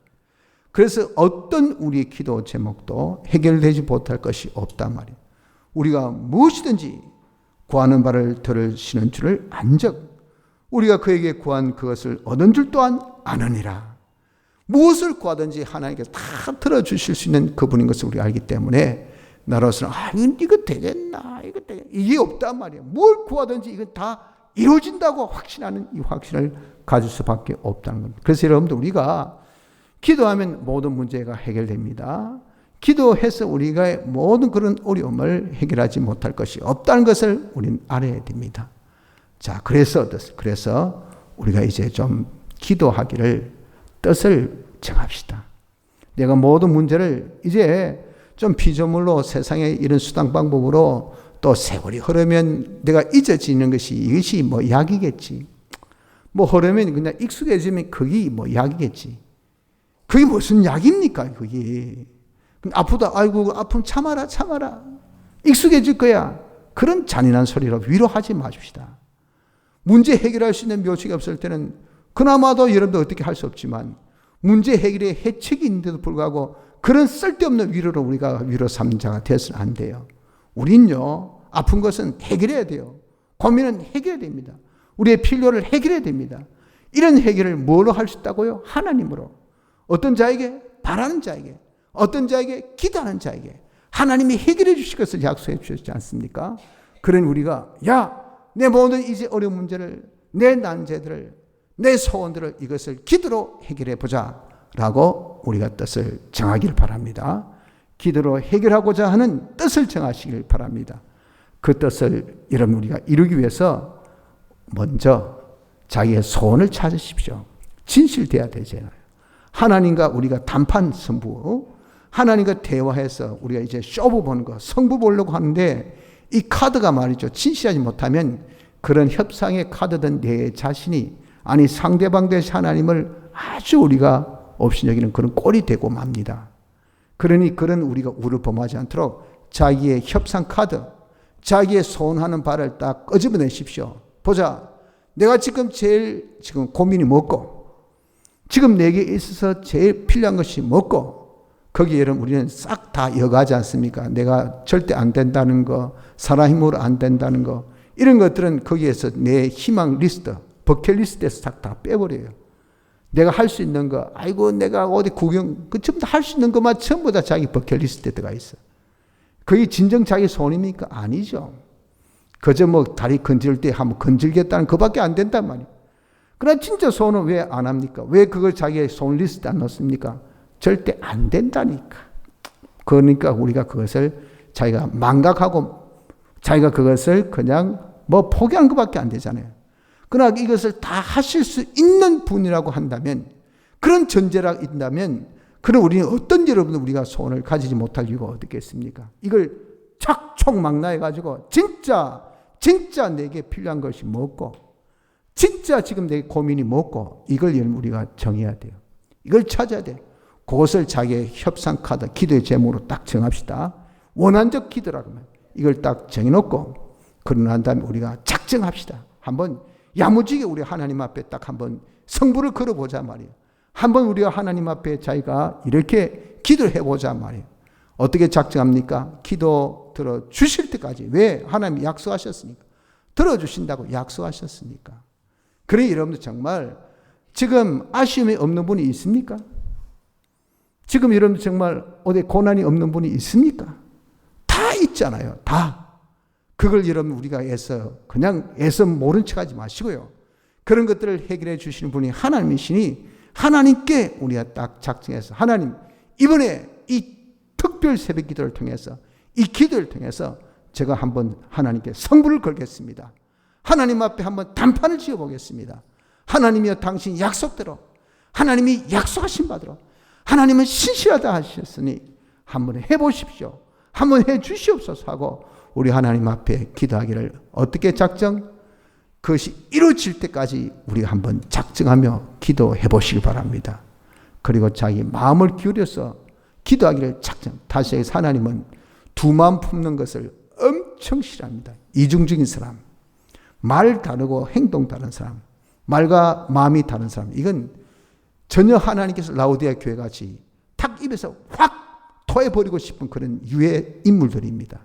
Speaker 1: 그래서 어떤 우리의 기도 제목도 해결되지 못할 것이 없단 말이에요. 우리가 무엇이든지 구하는 바를 들으시는 줄을 안적 우리가 그에게 구한 그것을 얻은 줄 또한 아느니라. 무엇을 구하든지 하나님께 다 들어주실 수 있는 그분인 것을 우리가 알기 때문에 나로서는 이거 되겠나, 이거 되겠나, 이게 없단 말이에요. 뭘 구하든지 이건 다 이루어진다고 확신하는 이 확신을 가질 수밖에 없다는 겁니다. 그래서 여러분들 우리가 기도하면 모든 문제가 해결됩니다. 기도해서 우리가 모든 그런 어려움을 해결하지 못할 것이 없다는 것을 우리는 알아야 됩니다. 자, 그래서 우리가 이제 좀 기도하기를 뜻을 정합시다. 내가 모든 문제를 이제 좀 피조물로 세상의 이런 수단 방법으로 또 세월이 흐르면 내가 잊어지는 것이 이것이 뭐 약이겠지. 뭐 흐르면 그냥 익숙해지면 그게 뭐 약이겠지. 그게 무슨 약입니까? 그게. 아프다. 아이고 아픔 참아라. 익숙해질 거야. 그런 잔인한 소리로 위로하지 마십시다. 문제 해결할 수 있는 묘책이 없을 때는 그나마도 여러분들 어떻게 할 수 없지만 문제 해결에 해책이 있는데도 불구하고 그런 쓸데없는 위로로 우리가 위로 삼는 자가 되어서는 안 돼요. 우린요, 아픈 것은 해결해야 돼요. 고민은 해결해야 됩니다. 우리의 필요를 해결해야 됩니다. 이런 해결을 뭐로 할 수 있다고요? 하나님으로. 어떤 자에게? 바라는 자에게. 어떤 자에게? 기도하는 자에게. 하나님이 해결해 주실 것을 약속해 주셨지 않습니까? 그런 우리가 내 모든 이제 어려운 문제를, 내 난제들을, 내 소원들을 이것을 기도로 해결해 보자 라고 우리가 뜻을 정하기를 바랍니다. 기도로 해결하고자 하는 뜻을 정하시길 바랍니다. 그 뜻을 여러분 우리가 이루기 위해서 먼저 자기의 소원을 찾으십시오. 진실돼야 되잖아요. 하나님과 우리가 담판 승부, 하나님과 대화해서 우리가 이제 쇼부 보는 거, 성부 보려고 하는데 이 카드가 말이죠. 진실하지 못하면 그런 협상의 카드든 내 자신이, 아니 상대방 대신 하나님을 아주 우리가 없이 여기는 그런 꼴이 되고 맙니다. 그러니 그런 우리가 우를 범하지 않도록 자기의 협상 카드, 자기의 소원하는 바를 딱 끄집어내십시오. 보자. 내가 제일 고민이 뭐고, 지금 내게 있어서 제일 필요한 것이 뭐고, 거기에 여러분 우리는 싹 다 여가지 않습니까? 내가 절대 안 된다는 거, 사람 힘으로 안 된다는 거, 이런 것들은 거기에서 내 희망 리스트, 버킷리스트에서 싹 다 빼버려요. 내가 할 수 있는 거, 아이고 내가 어디 구경, 그 전부 다 할 수 있는 것만 전부 다 자기 버킷리스트에 들어가 있어. 그게 진정 자기 소원입니까? 아니죠. 그저 다리 건질 때 한번 건질겠다는 그밖에 안 된단 말이에요. 그러나 진짜 소원은 왜 안 합니까? 왜 그걸 자기의 소원 리스트에 안 넣습니까? 절대 안 된다니까. 그러니까 우리가 그것을 자기가 망각하고 자기가 그것을 그냥 포기하는 것밖에 안 되잖아요. 그러나 이것을 다 하실 수 있는 분이라고 한다면, 그런 전제가 있다면, 그럼 우리는 어떤 여러분 우리가 소원을 가지지 못할 이유가 어떻겠습니까? 이걸 척척망라해가지고 진짜 내게 필요한 것이 뭐고, 진짜 지금 내 고민이 뭐고, 이걸 우리가 정해야 돼요. 이걸 찾아야 돼요. 그것을 자기의 협상 카드, 기도의 제목으로 딱 정합시다. 원한적 기도라고 하면 이걸 딱 정해놓고, 그러고 난 다음에 우리가 작정합시다. 한번 야무지게 우리 하나님 앞에 딱 한번 성부를 걸어보자 말이에요. 한번 우리가 하나님 앞에 자기가 이렇게 기도를 해보자 말이에요. 어떻게 작정합니까? 기도 들어주실 때까지. 왜? 하나님이 약속하셨으니까. 들어주신다고 약속하셨으니까. 그래 여러분들 정말 지금 아쉬움이 없는 분이 있습니까? 지금 여러분들 정말 어디 고난이 없는 분이 있습니까? 다 있잖아요. 다. 그걸 여러분 우리가 그냥 모른 척하지 마시고요. 그런 것들을 해결해 주시는 분이 하나님이시니 하나님께 우리가 딱 작정해서, 하나님 이번에 이 특별 새벽 기도를 통해서, 이 기도를 통해서 제가 한번 하나님께 성부를 걸겠습니다. 하나님 앞에 한번 단판을 지어보겠습니다. 하나님이여 당신 약속대로, 하나님이 약속하신 바대로 하나님은 신실하다 하셨으니 한번 해보십시오. 한번 해주시옵소서 하고 우리 하나님 앞에 기도하기를 어떻게 작정? 그것이 이루어질 때까지 우리가 한번 작정하며 기도해 보시기 바랍니다. 그리고 자기 마음을 기울여서 기도하기를 작정. 다시 해서 하나님은 두 마음 품는 것을 엄청 싫어합니다. 이중적인 사람, 말 다르고 행동 다른 사람, 말과 마음이 다른 사람, 이건 전혀 하나님께서 라오디아 교회같이 탁 입에서 확 토해버리고 싶은 그런 유해 인물들입니다.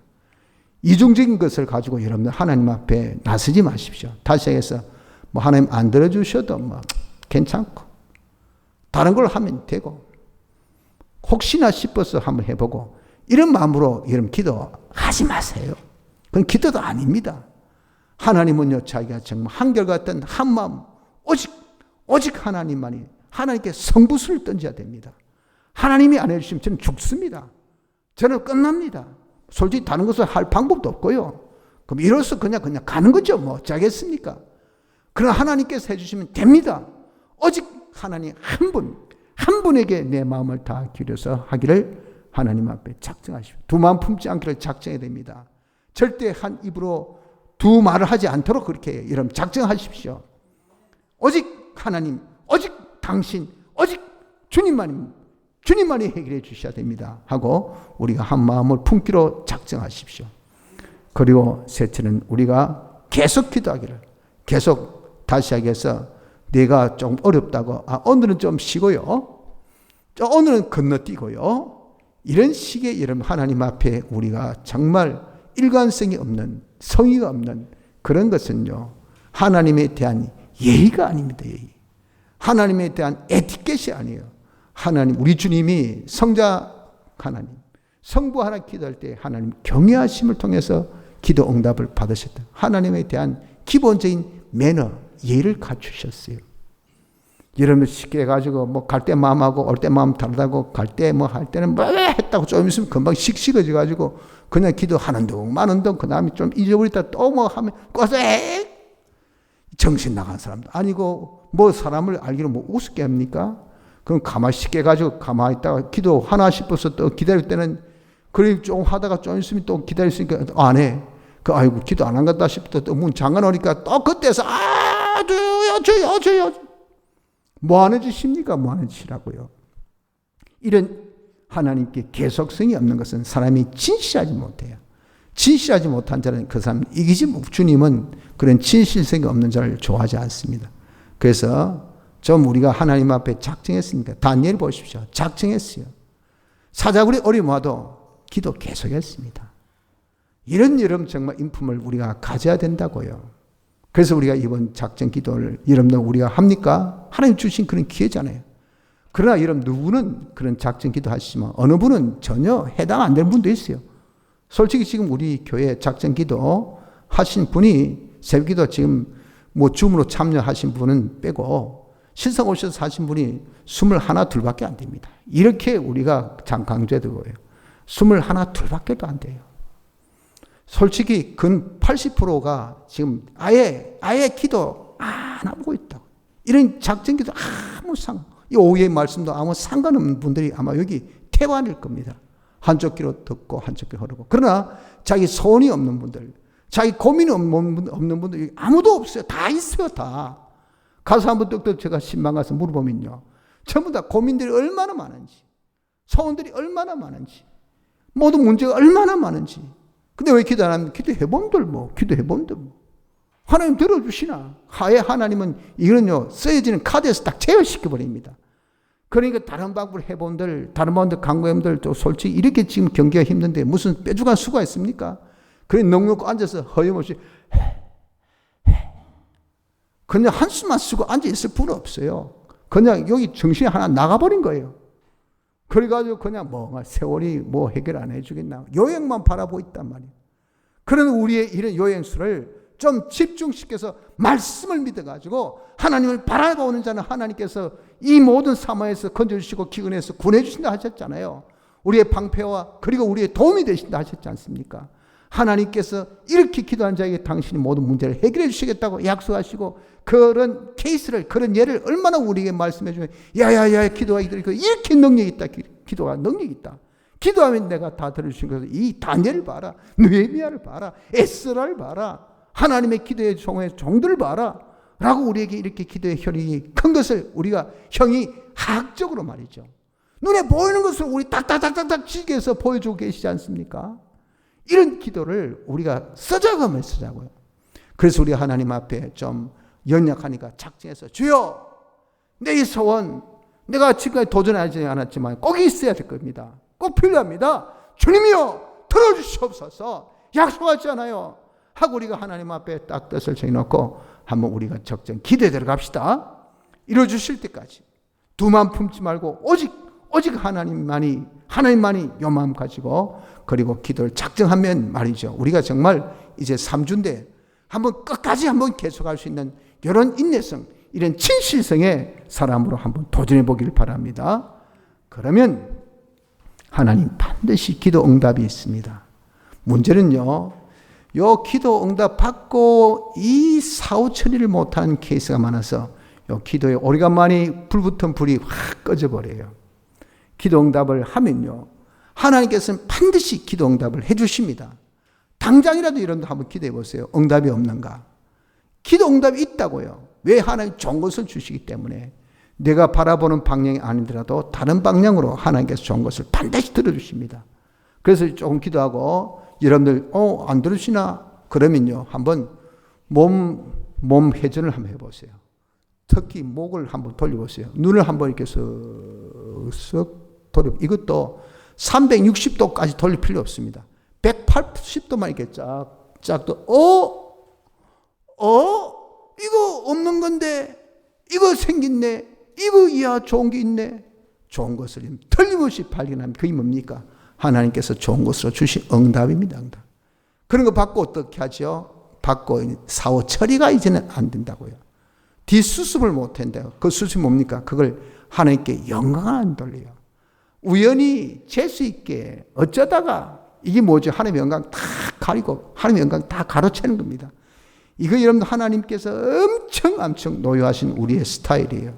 Speaker 1: 이중적인 것을 가지고 여러분들 하나님 앞에 나서지 마십시오. 다시 해서 하나님 안 들어주셔도 괜찮고, 다른 걸 하면 되고, 혹시나 싶어서 한번 해보고, 이런 마음으로 여러분 기도하지 마세요. 그건 기도도 아닙니다. 하나님은요, 자기가 정말 한결같은 한 마음, 오직 하나님만이, 하나님께 성부수를 던져야 됩니다. 하나님이 안 해주시면 저는 죽습니다. 저는 끝납니다. 솔직히 다른 것을 할 방법도 없고요. 그럼 이로써 그냥 가는 거죠. 어쩌겠습니까? 그러나 하나님께서 해주시면 됩니다. 오직 하나님 한 분에게 내 마음을 다 기울여서 하기를 하나님 앞에 작정하십시오. 두 마음 품지 않기를 작정해야 됩니다. 절대 한 입으로 두 말을 하지 않도록 그렇게 여러분 작정하십시오. 오직 하나님, 오직 당신, 오직 주님만이 해결해 주셔야 됩니다 하고 우리가 한 마음을 품기로 작정하십시오. 그리고 셋째는 우리가 계속 기도하기를, 계속 다시 하기위해서 내가 좀 어렵다고, 오늘은 좀 쉬고요, 오늘은 건너뛰고요, 이런 식의 여러분 하나님 앞에 우리가 정말 일관성이 없는, 성의가 없는 그런 것은요, 하나님에 대한 예의가 아닙니다. 예의. 하나님에 대한 에티켓이 아니에요. 하나님, 우리 주님이 성자 하나님, 성부 하나 기도할 때 하나님 경외하심을 통해서 기도 응답을 받으셨다. 하나님에 대한 기본적인 매너, 예를 갖추셨어요. 여러분 쉽게 해가지고 뭐 갈 때 마음하고 올 때 마음 다르다고 갈 때 뭐 할 때는 뭐 했다고 좀 있으면 금방 식어져가지고 그냥 기도하는 둥 마는 둥 그 다음에 좀 잊어버리다 또 뭐 하면 꼬세 정신 나간 사람도 아니고 뭐 사람을 알기로 뭐 우습게 합니까? 그럼 가만히 쉽게 해가지고 가만히 있다가 기도 하나 싶어서 또 기다릴 때는 그래 좀 하다가 좀 있으면 또 기다렸으니까 안 해. 아이고 기도 안 한 것다 싶다 또 문 잠가 놓으니까 또 그때서 저요 뭐 하는 짓입니까? 뭐 하는 짓이라고요. 이런 하나님께 계속성이 없는 것은 사람이 진실하지 못해요. 진실하지 못한 자는 그 사람 이기지 못. 주님은 그런 진실성이 없는 자를 좋아하지 않습니다. 그래서 좀 우리가 하나님 앞에 작정했으니까 다니엘 보십시오. 작정했어요. 사자굴이 어려움 와도 기도 계속했습니다. 이런 여러분 정말 인품을 우리가 가져야 된다고요. 그래서 우리가 이번 작정 기도를 여러분들 우리가 합니까? 하나님 주신 그런 기회잖아요. 그러나 여러분 누구는 그런 작정 기도 하시지만 어느 분은 전혀 해당 안 되는 분도 있어요. 솔직히 지금 우리 교회 작정 기도 하신 분이 새벽 기도 지금 뭐 줌으로 참여하신 분은 빼고 신성 오셔서 하신 분이 21, 2밖에 안 됩니다. 이렇게 우리가 강조해도 거예요. 21, 2밖에도 안 돼요. 솔직히 근 80%가 지금 아예 기도 안 하고 있다고. 이런 작정 기도 이 오후의 말씀도 아무 상관없는 분들이 아마 여기 태반일 겁니다. 한쪽 귀로 듣고 한쪽 귀로 흐르고. 그러나 자기 소원이 없는 분들, 자기 고민이 없는 분들 아무도 없어요. 다 있어요, 다. 가서 한번 뚝뚝 제가 신방 가서 물어보면요. 전부 다 고민들이 얼마나 많은지, 소원들이 얼마나 많은지, 모든 문제가 얼마나 많은지. 근데 왜 기도 안 합니까? 기도해본들 뭐. 하나님 들어주시나? 하나님은 이거는요, 쓰여지는 카드에서 딱 제어시켜버립니다. 그러니까 다른 방법을 해본들, 다른 방법들 강구해본들도 솔직히 이렇게 지금 경기가 힘든데 무슨 뾰족한 수가 있습니까? 그래, 넉넉히 앉아서 허염없이 그냥 한숨만 쓰고 앉아있을 필요 없어요. 그냥 여기 정신이 하나 나가버린 거예요. 그래가지고 그냥 뭐 세월이 뭐 해결 안 해주겠나. 요행만 바라보고 있단 말이에요. 그런 우리의 이런 요행수를 좀 집중시켜서 말씀을 믿어가지고 하나님을 바라보는 자는 하나님께서 이 모든 사마에서 건져주시고 기근에서 구해주신다 하셨잖아요. 우리의 방패와 그리고 우리의 도움이 되신다 하셨지 않습니까? 하나님께서 이렇게 기도한 자에게 당신이 모든 문제를 해결해 주시겠다고 약속하시고 그런 케이스를 그런 예를 얼마나 우리에게 말씀해 주면 야야야 기도하기 이렇게 능력이 있다. 기도가 능력이 있다. 기도하면 내가 다 들어주신 것을 이 다니엘을 봐라. 느헤미야를 봐라. 에스라를 봐라. 하나님의 기도의 종들을 봐라. 라고 우리에게 이렇게 기도의 혈이 큰 것을 우리가 형이 학적으로 말이죠. 눈에 보이는 것을 우리 딱딱딱딱딱 지게해서 보여주고 계시지 않습니까? 이런 기도를 우리가 써자금을 쓰자고요. 그래서 우리 하나님 앞에 좀 연약하니까 작정해서 주여 내 이 소원 내가 지금까지 도전하지 않았지만 꼭 있어야 될 겁니다. 꼭 필요합니다. 주님이여 들어주시옵소서. 약속하잖아요. 하고 우리가 하나님 앞에 딱 뜻을 정해놓고 한번 우리가 적정 기도에 들어갑시다. 이루어주실 때까지 두만 품지 말고 오직 하나님만이 요 마음 가지고 그리고 기도를 작정하면 말이죠. 우리가 정말 이제 3주인데 한번 끝까지 한번 계속할 수 있는 이런 인내성, 이런 진실성의 사람으로 한번 도전해 보길 바랍니다. 그러면 하나님 반드시 기도 응답이 있습니다. 문제는요, 요 기도 응답 받고 이 사후 처리를 못한 케이스가 많아서 요 기도에 오래간만에 불붙은 불이 확 꺼져버려요. 기도 응답을 하면요, 하나님께서는 반드시 기도 응답을 해주십니다. 당장이라도 이런 거 한번 기도해 보세요. 응답이 없는가? 기도 응답이 있다고요. 왜? 하나님 좋은 것을 주시기 때문에 내가 바라보는 방향이 아니더라도 다른 방향으로 하나님께서 좋은 것을 반드시 들어주십니다. 그래서 조금 기도하고 여러분들 안 들으시나? 그러면요 한번 몸 회전을 한번 해보세요. 특히 목을 한번 돌려보세요. 눈을 한번 이렇게 쓱 돌려. 이것도 360도까지 돌릴 필요 없습니다. 180도만 이렇게 쫙 이거 없는 건데 이거 생겼네. 이거 이야 좋은 게 있네. 좋은 것을 틀림없이 발견하면 그게 뭡니까? 하나님께서 좋은 것으로 주신 응답입니다. 응답. 그런 거 받고 어떻게 하죠? 받고 사후 처리가 이제는 안 된다고요. 뒷수습을 못 한다요. 그 수습이 뭡니까? 그걸 하나님께 영광을 안 돌려요. 우연히 재수 있게 어쩌다가 이게 뭐죠? 하나님의 영광 다 가리고 하나님의 영광 다 가로채는 겁니다. 이거 여러분 하나님께서 엄청 노여하신 우리의 스타일이에요.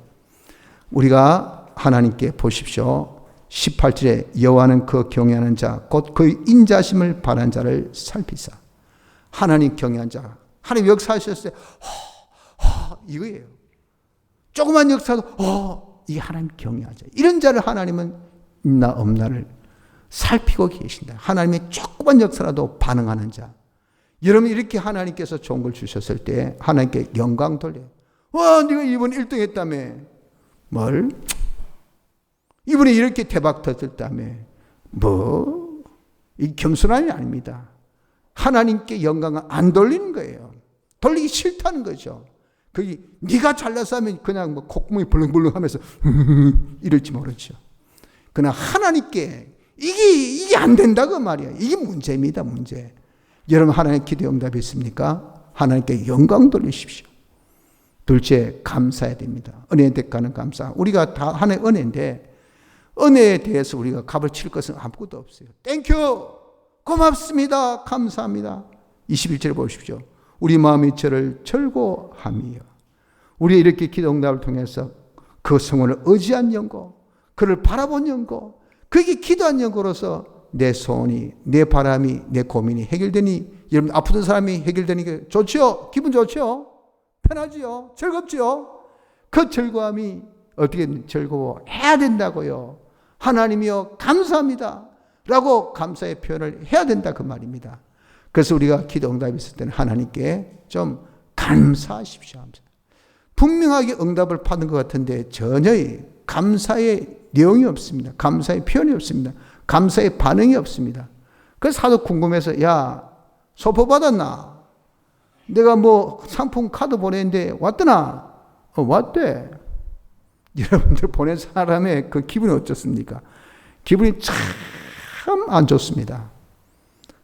Speaker 1: 우리가 하나님께 보십시오. 18절에 여호와는 그 경외하는 자 곧 그 인자심을 바라는 자를 살피사. 하나님 경외한 자. 하나님 역사하셨을 때 이거예요. 조그만 역사도 이게 하나님 경외한 자. 이런 자를 하나님은 있나 없나를 살피고 계신다. 하나님의 조그만 역사라도 반응하는 자. 여러분 이렇게 하나님께서 좋은 걸 주셨을 때 하나님께 영광 돌려요. 네가 이번 1등 했다며. 뭘? 이번에 이렇게 대박 터졌다며. 이 겸손함이 아닙니다. 하나님께 영광을 안 돌리는 거예요. 돌리기 싫다는 거죠. 거기 네가 잘나서 하면 그냥 콧구멍이 벌렁벌렁 하면서 이럴지 모르죠. 그러나 하나님께 이게 안 된다고 말이야. 이게 문제입니다. 문제. 여러분 하나님의 기도 응답이 있습니까? 하나님께 영광 돌리십시오. 둘째, 감사해야 됩니다. 은혜에 대가는 감사. 우리가 다 하나의 은혜인데 은혜에 대해서 우리가 값을 칠 것은 아무것도 없어요. 땡큐! 고맙습니다. 감사합니다. 21절에 보십시오. 우리 마음이 저를 절고함이요. 우리 이렇게 기도 응답을 통해서 그 성원을 의지한 연고, 그를 바라본 연고, 그게 기도한 연고로서 내 소원이, 내 바람이, 내 고민이 해결되니, 여러분 아프던 사람이 해결되니까 좋죠? 기분 좋죠? 편하지요? 즐겁지요? 그 즐거움이 어떻게 즐거워해야 된다고요. 하나님이여 감사합니다 라고 감사의 표현을 해야 된다 그 말입니다. 그래서 우리가 기도 응답이 있을 때는 하나님께 좀 감사하십시오. 분명하게 응답을 받은 것 같은데 전혀 감사의 내용이 없습니다. 감사의 표현이 없습니다. 감사의 반응이 없습니다. 그래서 하도 궁금해서 야 소포 받았나? 내가 상품 카드 보냈는데 왔더나? 왔대. 여러분들 보낸 사람의 그 기분이 어떻습니까? 기분이 참 안 좋습니다.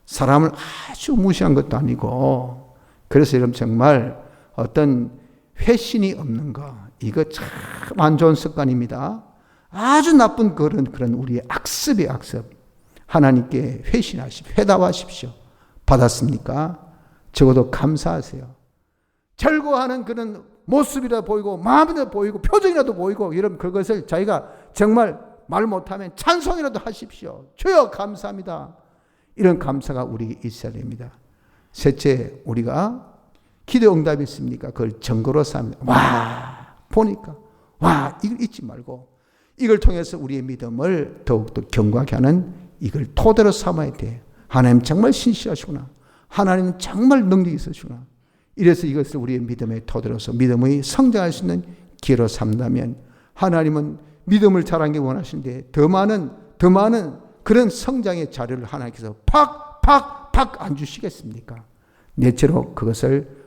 Speaker 1: 사람을 아주 무시한 것도 아니고, 그래서 여러분 정말 어떤 회신이 없는 거, 이거 참 안 좋은 습관입니다. 아주 나쁜 그런 우리의 악습이에요, 악습. 하나님께 회신하십시오. 회답하십시오. 받았습니까? 적어도 감사하세요. 절거하는 그런 모습이라도 보이고 마음이라도 보이고 표정이라도 보이고 여러분 그것을 저희가 정말 말 못하면 찬송이라도 하십시오. 주여 감사합니다. 이런 감사가 우리에게 있어야 됩니다. 셋째, 우리가 기도 응답이 있습니까? 그걸 증거로 삼습니다. 보니까 이걸 잊지 말고 이걸 통해서 우리의 믿음을 더욱더 견고하게 하는 이걸 토대로 삼아야 돼. 하나님 정말 신실하시구나. 하나님은 정말 능력이 있으시구나. 이래서 이것을 우리의 믿음의 토대로서 믿음의 성장할 수 있는 기회로 삼다면 하나님은 믿음을 자라게 원하시는데 더 많은 그런 성장의 자료를 하나님께서 팍 안 주시겠습니까? 넷째로 그것을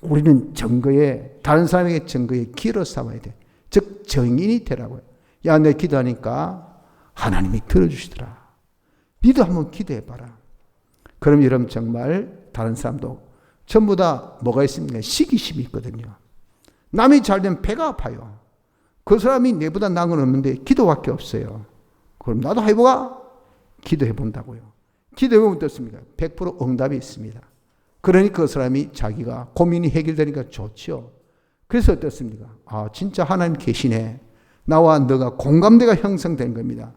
Speaker 1: 우리는 증거에 다른 사람에게 증거의 기회로 삼아야 돼. 즉 증인이 되라고요. 야, 내 기도하니까 하나님이 들어주시더라. 니도 한번 기도해봐라. 그럼 여러분 정말 다른 사람도 전부 다 뭐가 있습니까? 시기심이 있거든요. 남이 잘 되면 배가 아파요. 그 사람이 내보다 나은 건 없는데 기도밖에 없어요. 그럼 나도 해보가? 기도해본다고요. 기도해보면 어떻습니까? 100% 응답이 있습니다. 그러니까 그 사람이 자기가 고민이 해결되니까 좋죠. 그래서 어떻습니까? 진짜 하나님 계시네. 나와 너가 공감대가 형성된 겁니다.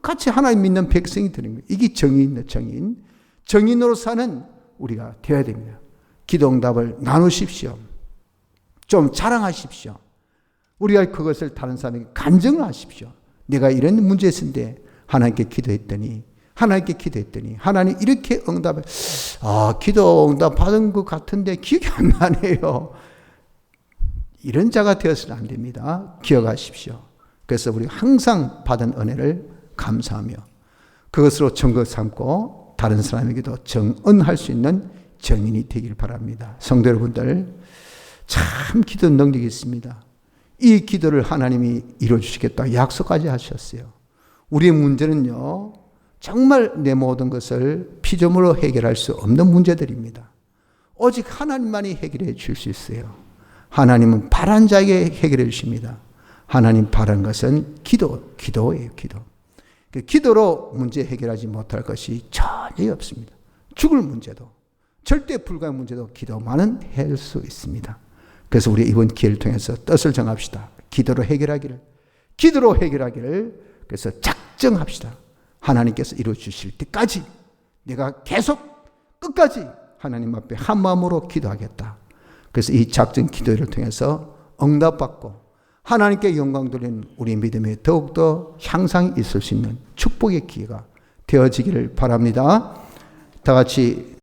Speaker 1: 같이 하나님 믿는 백성이 되는 거예요. 이게 정의인의 정의인. 정인으로 사는 우리가 되어야 됩니다. 기도 응답을 나누십시오. 좀 자랑하십시오. 우리가 그것을 다른 사람에게 간증을 하십시오. 내가 이런 문제 있었는데 하나님께 기도했더니 하나님 이렇게 응답을 기도 응답 받은 것 같은데 기억이 안 나네요. 이런 자가 되어서는 안 됩니다. 기억하십시오. 그래서 우리 항상 받은 은혜를 감사하며 그것으로 증거 삼고 다른 사람에게도 정언할 수 있는 정인이 되길 바랍니다. 성도 여러분들, 참 기도 능력이 있습니다. 이 기도를 하나님이 이루어주시겠다 약속까지 하셨어요. 우리의 문제는요, 정말 내 모든 것을 피조물로 해결할 수 없는 문제들입니다. 오직 하나님만이 해결해 줄 수 있어요. 하나님은 바란 자에게 해결해 주십니다. 하나님 바란 것은 기도예요. 기도. 그 기도로 문제 해결하지 못할 것이 전혀 없습니다. 죽을 문제도, 절대 불가의 문제도 기도만은 해낼 수 있습니다. 그래서 우리 이번 기회를 통해서 뜻을 정합시다. 기도로 해결하기를. 그래서 작정합시다. 하나님께서 이루어 주실 때까지 내가 계속 끝까지 하나님 앞에 한 마음으로 기도하겠다. 그래서 이 작정 기도를 통해서 응답받고 하나님께 영광 돌리는 우리 믿음에 더욱더 향상이 있을 수 있는 축복의 기회가 되어지기를 바랍니다. 다 같이